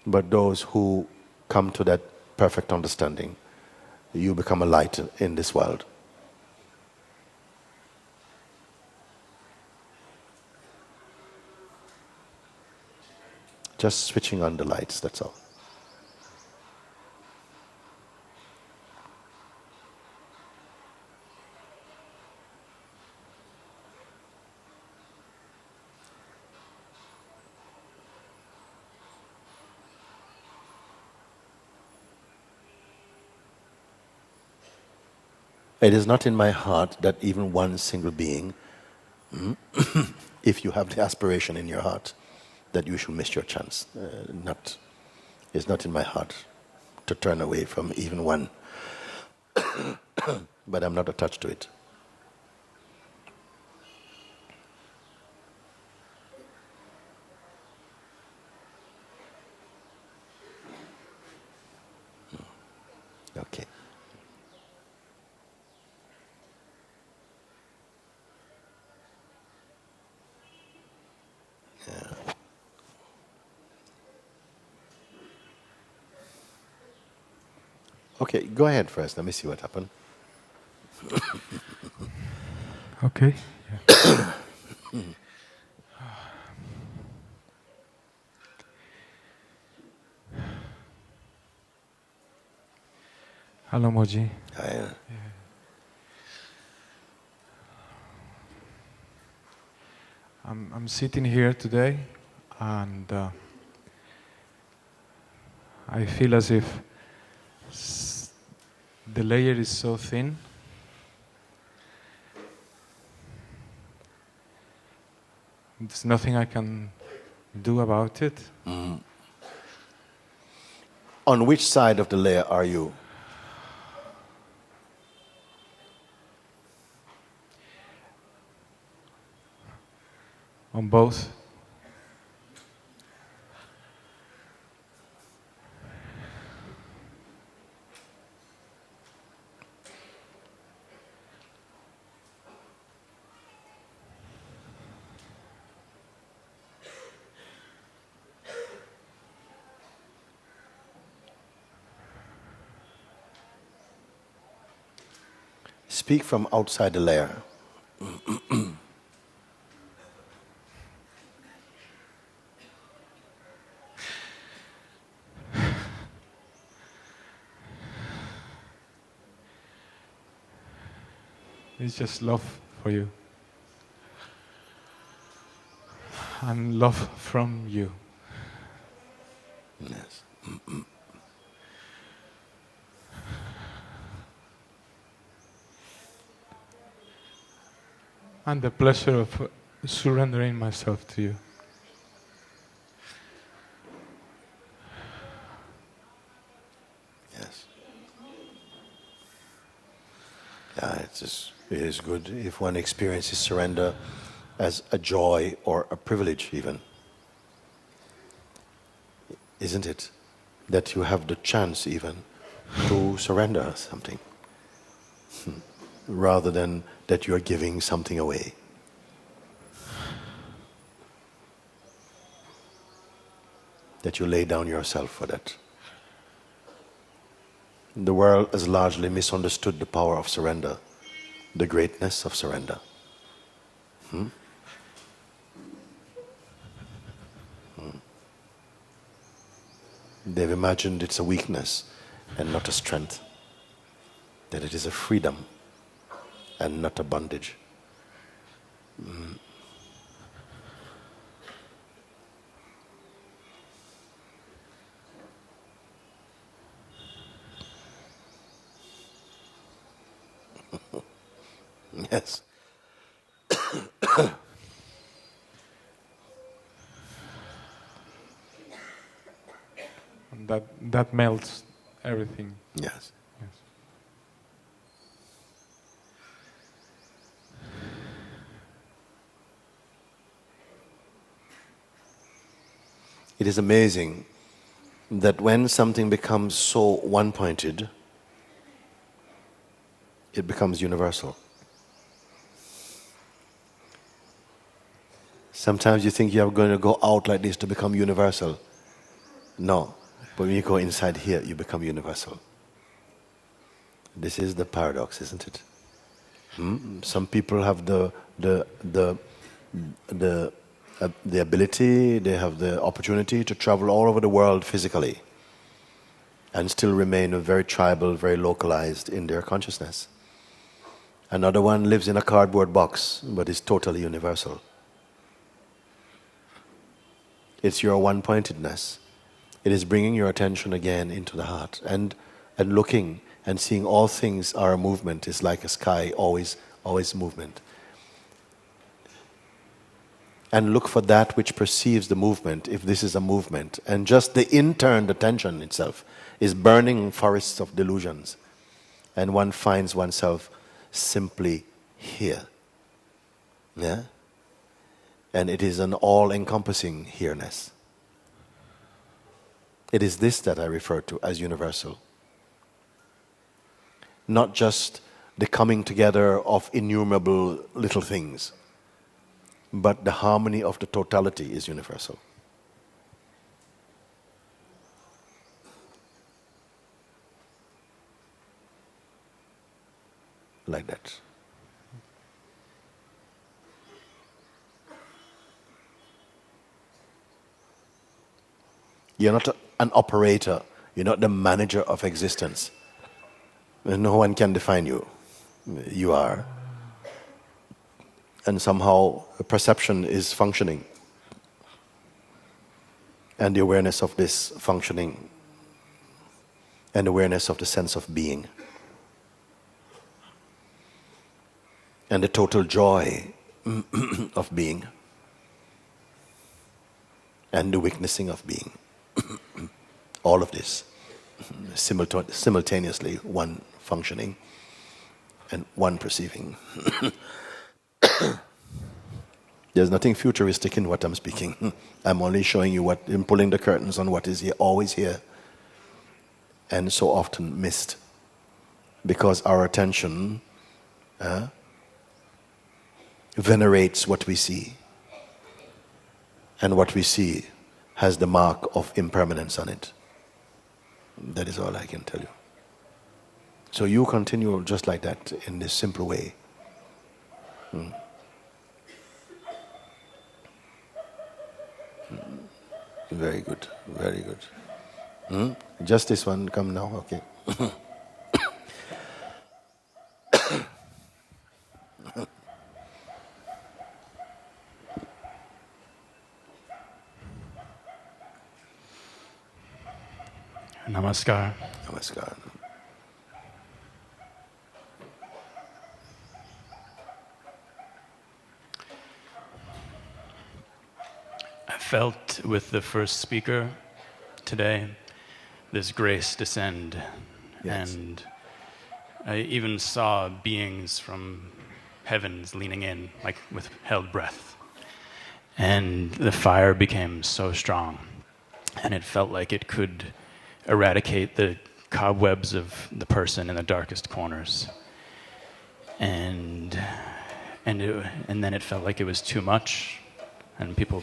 But those who come to that perfect understanding, you become a light in this world. Just switching on the lights, that's all. It is not in my heart that even one single being, if you have the aspiration in your heart, that you should miss your chance. It's not in my heart to turn away from even one. But I'm not attached to it. Okay. Yeah. Okay, go ahead first. Let me see what happened. Okay. Yeah. Hello, Moji. Hi. I'm sitting here today, and I feel as if the layer is so thin. There's nothing I can do about it. Mm. On which side of the layer are you? On both. Speak from outside the layer. It's just love for you. And love from you. Yes. And the pleasure of surrendering myself to you. Yes. Yeah, it is good if one experiences surrender as a joy or a privilege even. Isn't it? That you have the chance even to surrender something. Rather than that you are giving something away. That you lay down yourself for that. The world has largely misunderstood the power of surrender, the greatness of surrender. They've imagined it's a weakness and not a strength. That it is a freedom and not a bondage. Yes. And that melts everything. Yes. Yes. It is amazing that when something becomes so one-pointed, it becomes universal. Sometimes you think you're going to go out like this to become universal. No. But when you go inside here, you become universal. This is the paradox, isn't it? Some people have the ability, they have the opportunity to travel all over the world physically and still remain very tribal, very localized in their consciousness. Another one lives in a cardboard box, but is totally universal. It's your one-pointedness. It is bringing your attention again into the heart and looking and seeing all things are a movement. It's like a sky, always movement. And look for that which perceives the movement, if this is a movement. And just the interned attention itself is burning forests of delusions. And one finds oneself simply here. Yeah? And it is an all-encompassing here-ness. It is this that I refer to as universal. Not just the coming together of innumerable little things, but the harmony of the totality is universal. Like that. You're not an operator. You're not the manager of existence. No one can define you. You are. And somehow a perception is functioning. And the awareness of this functioning and awareness of the sense of being. And the total joy of being. And the witnessing of being. All of this simultaneously, one functioning and one perceiving. There's nothing futuristic in what I'm speaking. I'm only showing you what, I'm pulling the curtains on what is here, always here, and so often missed, because our attention venerates what we see, and what we see has the mark of impermanence on it. That is all I can tell you. So you continue just like that in this simple way. Very good, very good. Just this one, come now, okay. Namaskar. Namaskar. I felt with the first speaker today this grace descend. Yes. And I even saw beings from heavens leaning in, like with held breath. And the fire became so strong. And it felt like it could eradicate the cobwebs of the person in the darkest corners. And then it felt like it was too much, and people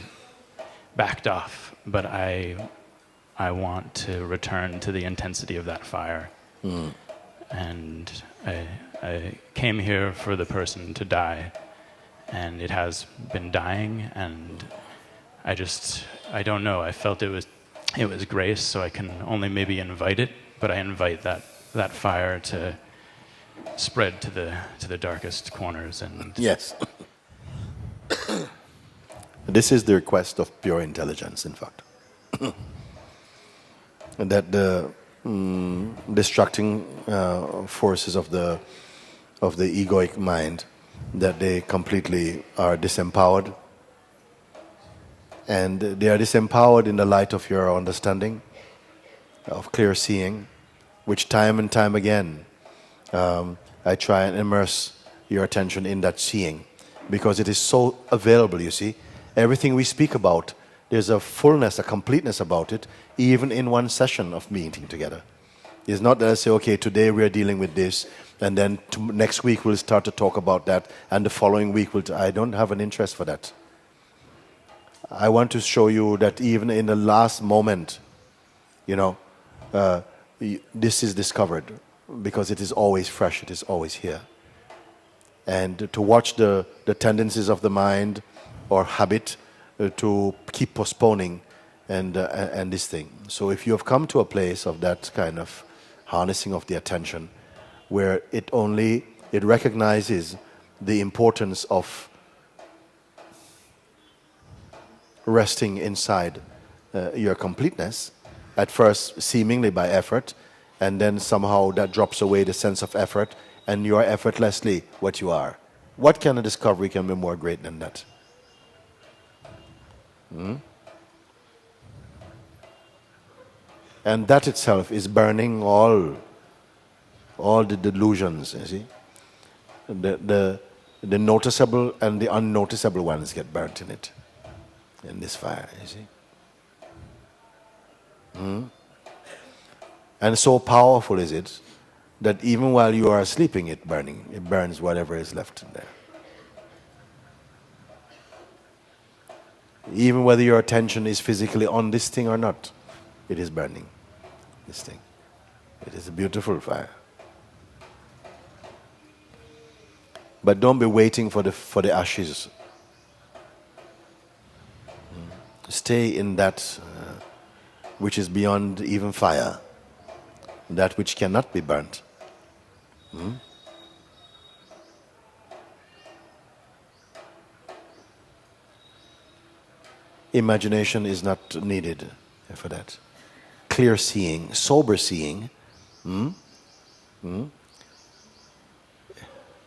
backed off. But I want to return to the intensity of that fire. And I came here for the person to die, and it has been dying, and I don't know, I felt it was grace, so I can only maybe invite it, but I invite that fire to spread to the darkest corners. And yes. This is the request of pure intelligence, in fact. That the distracting forces of the egoic mind that they completely are disempowered. And they are disempowered in the light of your understanding, of clear seeing, which time and time again I try and immerse your attention in that seeing, because it is so available, you see. Everything we speak about, there's a fullness, a completeness about it, even in one session of meeting together. It's not that I say, okay, today we are dealing with this, and then next week we'll start to talk about that, and the following week I don't have an interest for that. I want to show you that even in the last moment, this is discovered, because it is always fresh, it is always here. And to watch the tendencies of the mind or habit to keep postponing and this thing. So if you have come to a place of that kind of harnessing of the attention, where it recognizes the importance of resting inside your completeness, at first seemingly by effort, and then somehow that drops away the sense of effort, and you are effortlessly what you are. What kind of discovery can be more great than that? And that itself is burning all the delusions, you see. The noticeable and the unnoticeable ones get burnt in it, in this fire, you see. And so powerful is it that even while you are sleeping, it burns whatever is left in there. Even whether your attention is physically on this thing or not, it is burning this thing. It is a beautiful fire. But don't be waiting for the ashes. Stay in that which is beyond even fire, that which cannot be burnt. Imagination is not needed for that. Clear seeing, sober seeing,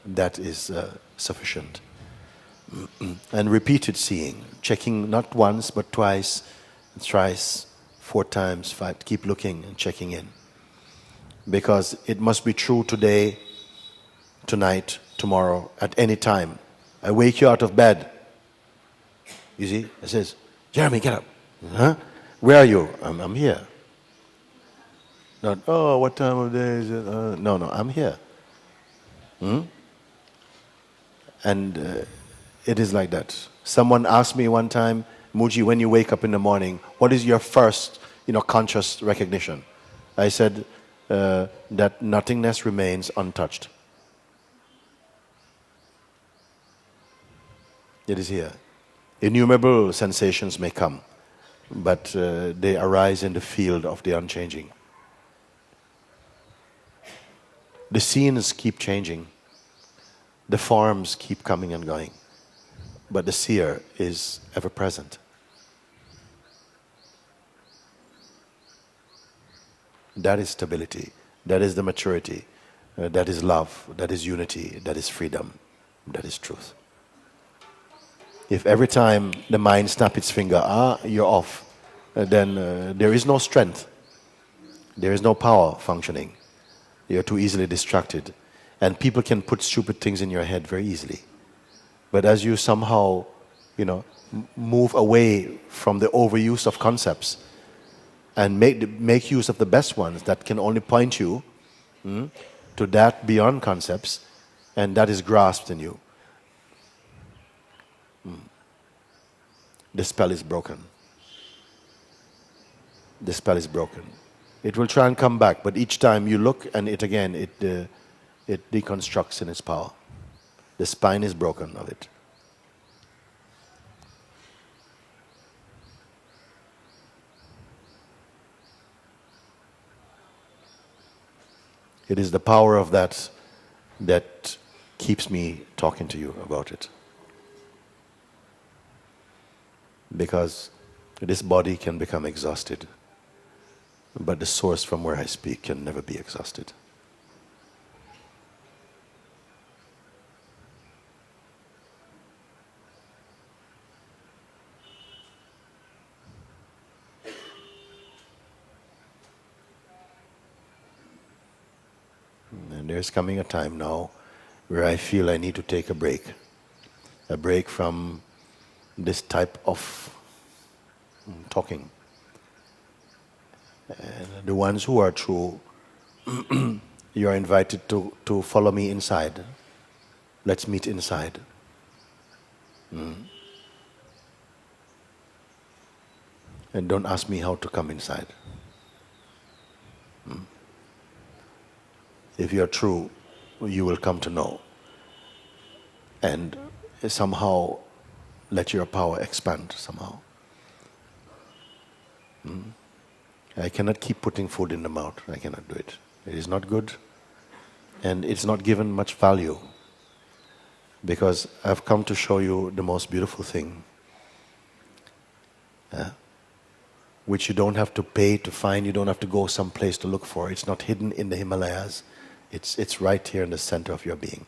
that is sufficient. And repeated seeing, checking not once but twice, thrice, 4 times, 5, keep looking and checking in. Because it must be true today, tonight, tomorrow, at any time. I wake you out of bed. You see, it says, Jeremy, get up. Huh? Where are you? I'm here. Not, oh, what time of day is it? No, I'm here. And it is like that. Someone asked me one time, Muji, when you wake up in the morning, what is your first, conscious recognition? I said that nothingness remains untouched. It is here. Innumerable sensations may come, but they arise in the field of the unchanging. The scenes keep changing. The forms keep coming and going. But the seer is ever present. That is stability. That is the maturity. That is love. That is unity. That is freedom. That is truth. If every time the mind snaps its finger, you're off, then there is no strength. There is no power functioning. You're too easily distracted. And people can put stupid things in your head very easily. But as you somehow, move away from the overuse of concepts and make use of the best ones that can only point you to that beyond concepts, and that is grasped in you, the spell is broken. The spell is broken. It will try and come back, but each time you look and it deconstructs in its power. The spine is broken of it. It is the power of that keeps me talking to you about it. Because this body can become exhausted, but the source from where I speak can never be exhausted. And there's coming a time now where I feel I need to take a break from this type of talking. And the ones who are true, you are invited to follow me inside. Let's meet inside. And don't ask me how to come inside. If you are true, you will come to know. And somehow let your power expand somehow. I cannot keep putting food in the mouth. I cannot do it. It is not good. And it's not given much value. Because I've come to show you the most beautiful thing. Which you don't have to pay to find, you don't have to go someplace to look for. It's not hidden in the Himalayas. It's right here in the center of your being.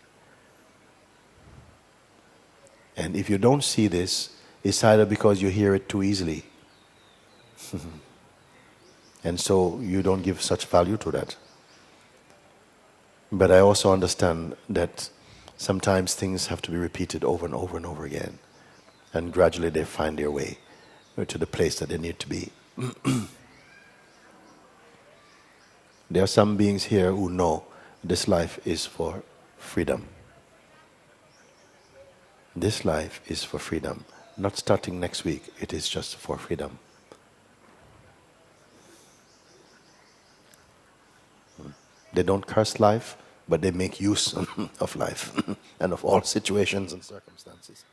And if you don't see this, it's either because you hear it too easily. And so you don't give such value to that. But I also understand that sometimes things have to be repeated over and over and over again. And gradually they find their way to the place that they need to be. There are some beings here who know this life is for freedom. This life is for freedom. Not starting next week, it is just for freedom. They don't curse life, but they make use of life and of all situations and circumstances.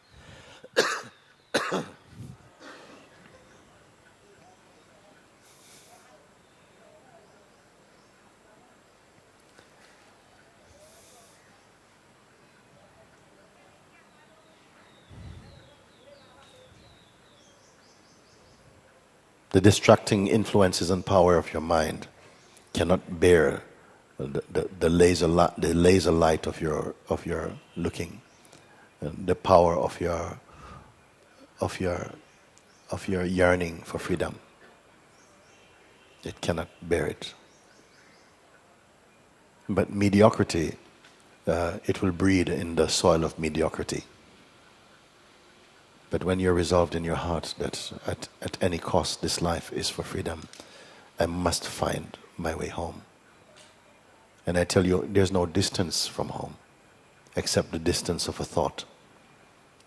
The distracting influences and power of your mind cannot bear the laser light of your looking, the power of your yearning for freedom. It cannot bear it. But mediocrity, it will breed in the soil of mediocrity. But when you're resolved in your heart that at any cost this life is for freedom, I must find my way home. And I tell you, there's no distance from home except the distance of a thought.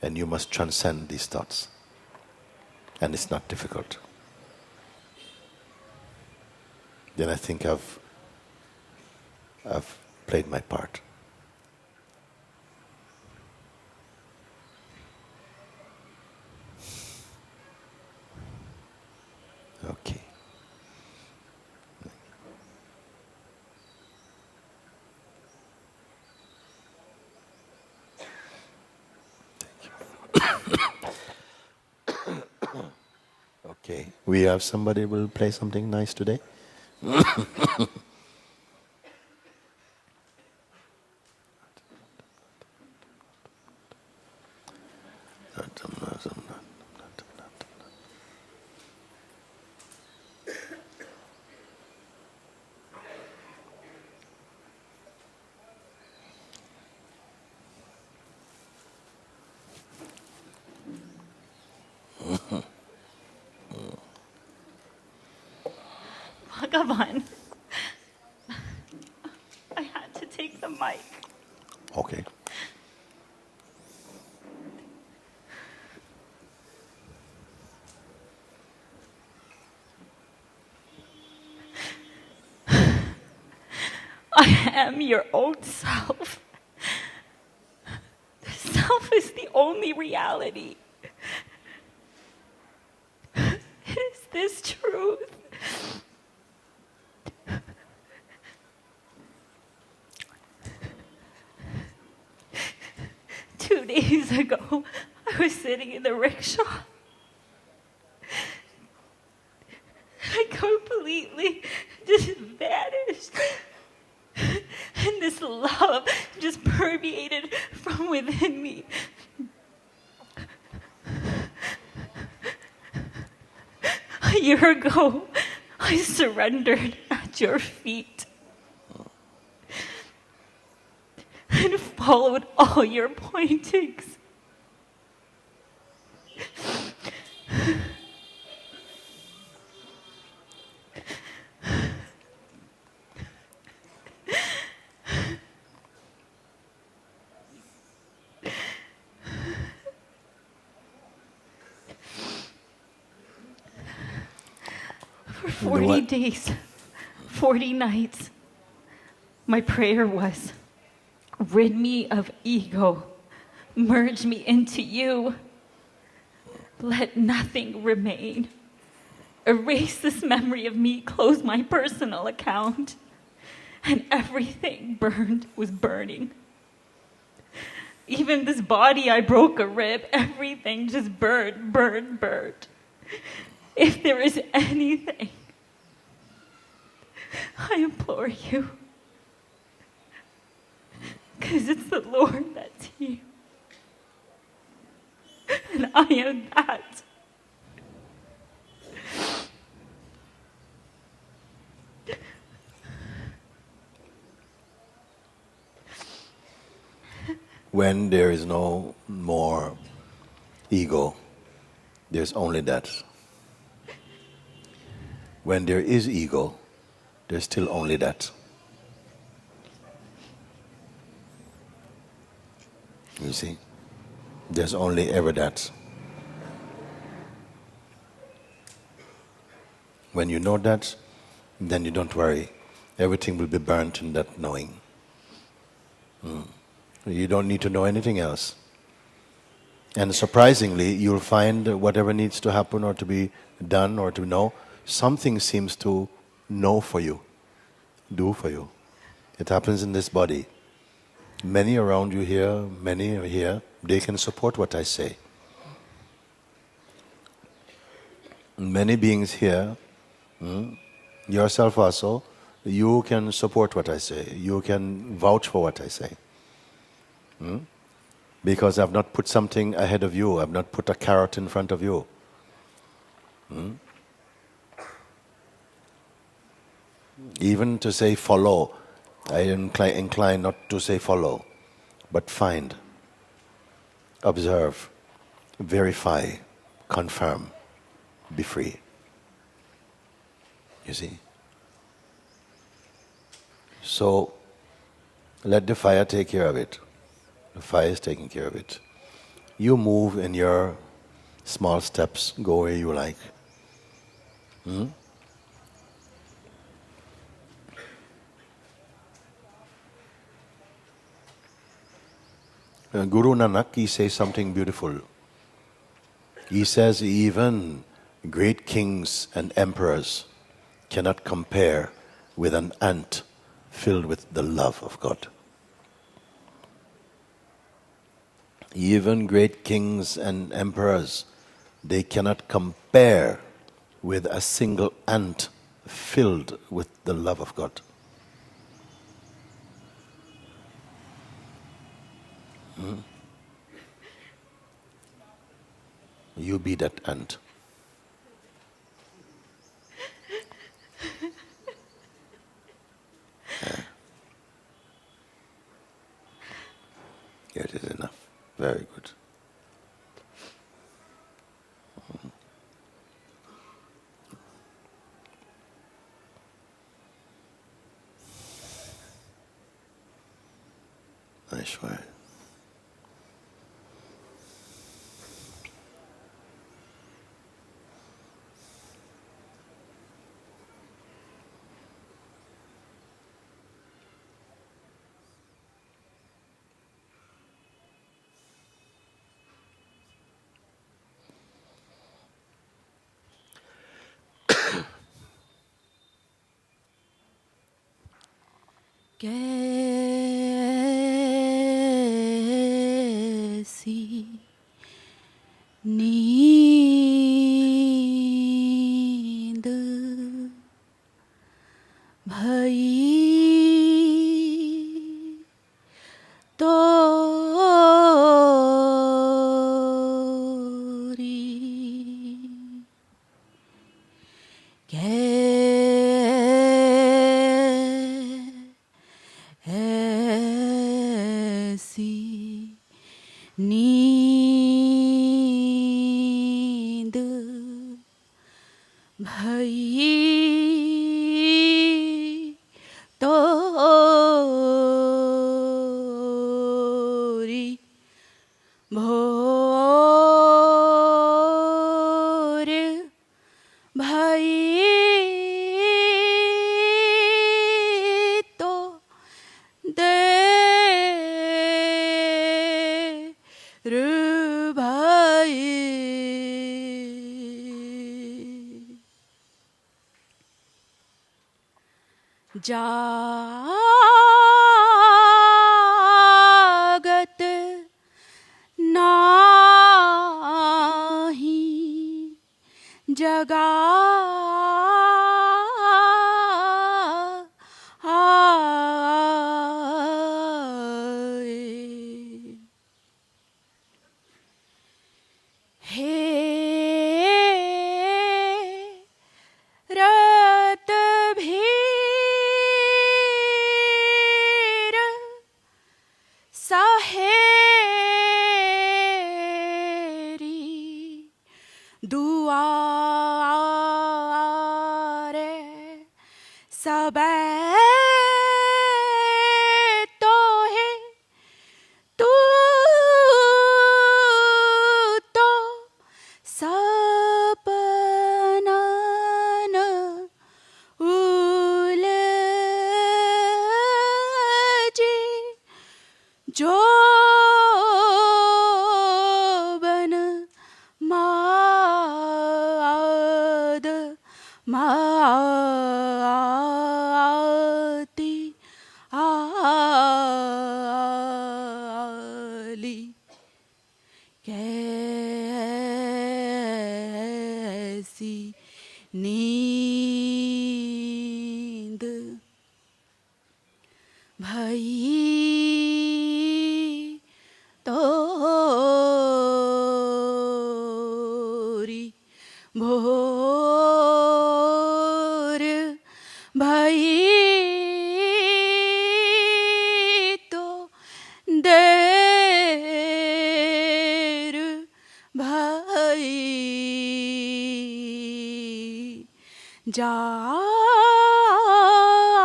And you must transcend these thoughts. And it's not difficult. Then I think I've played my part. Okay. Okay, we have somebody who will play something nice today. Bhagavan, I had to take the mic. Okay. I am your own self. The self is the only reality. Is this truth? 2 days ago, I was sitting in the rickshaw. I completely just vanished. And this love just permeated from within me. A year ago, I surrendered at your feet. followed all your pointings. For 40 days, 40 nights, my prayer was, rid me of ego, merge me into you, let nothing remain. Erase this memory of me, close my personal account, and everything burned was burning. Even this body, I broke a rib, everything just burned, burned, burned. If there is anything, I implore you, because it's the Lord that's here, and I am that. When there is no more ego, there's only that. When there is ego, there's still only that. You see? There's only ever that. When you know that, then you don't worry. Everything will be burnt in that knowing. You don't need to know anything else. And surprisingly, you'll find whatever needs to happen or to be done or to know, something seems to know for you, do for you. It happens in this body. Many around you here, many are here, they can support what I say. Many beings here, yourself also, you can support what I say. You can vouch for what I say. Because I've not put something ahead of you. I've not put a carrot in front of you. Even to say follow, I incline not to say follow, but find, observe, verify, confirm, be free. You see? So, let the fire take care of it. The fire is taking care of it. You move in your small steps, go where you like. Guru Nanak, he says something beautiful. He says even great kings and emperors cannot compare with an ant filled with the love of God. Even great kings and emperors, they cannot compare with a single ant filled with the love of God. You be that ant. It is enough. Very good. Nice way. कैसी नींद भई तोरी भई तोरी भोर भई तो देर भई जागत नाही जगा हे रत भीर सहेरी दुआरे सबे तो है तू तो सपनन उलझे जो बन माद माती आली कैसी नींद भई तोरी भोर भई तो देर भई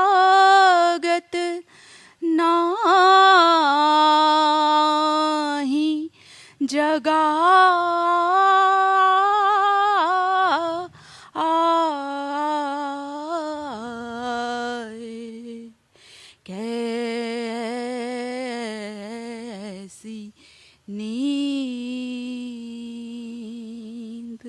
जागत नाही जगा आए कैसी नींद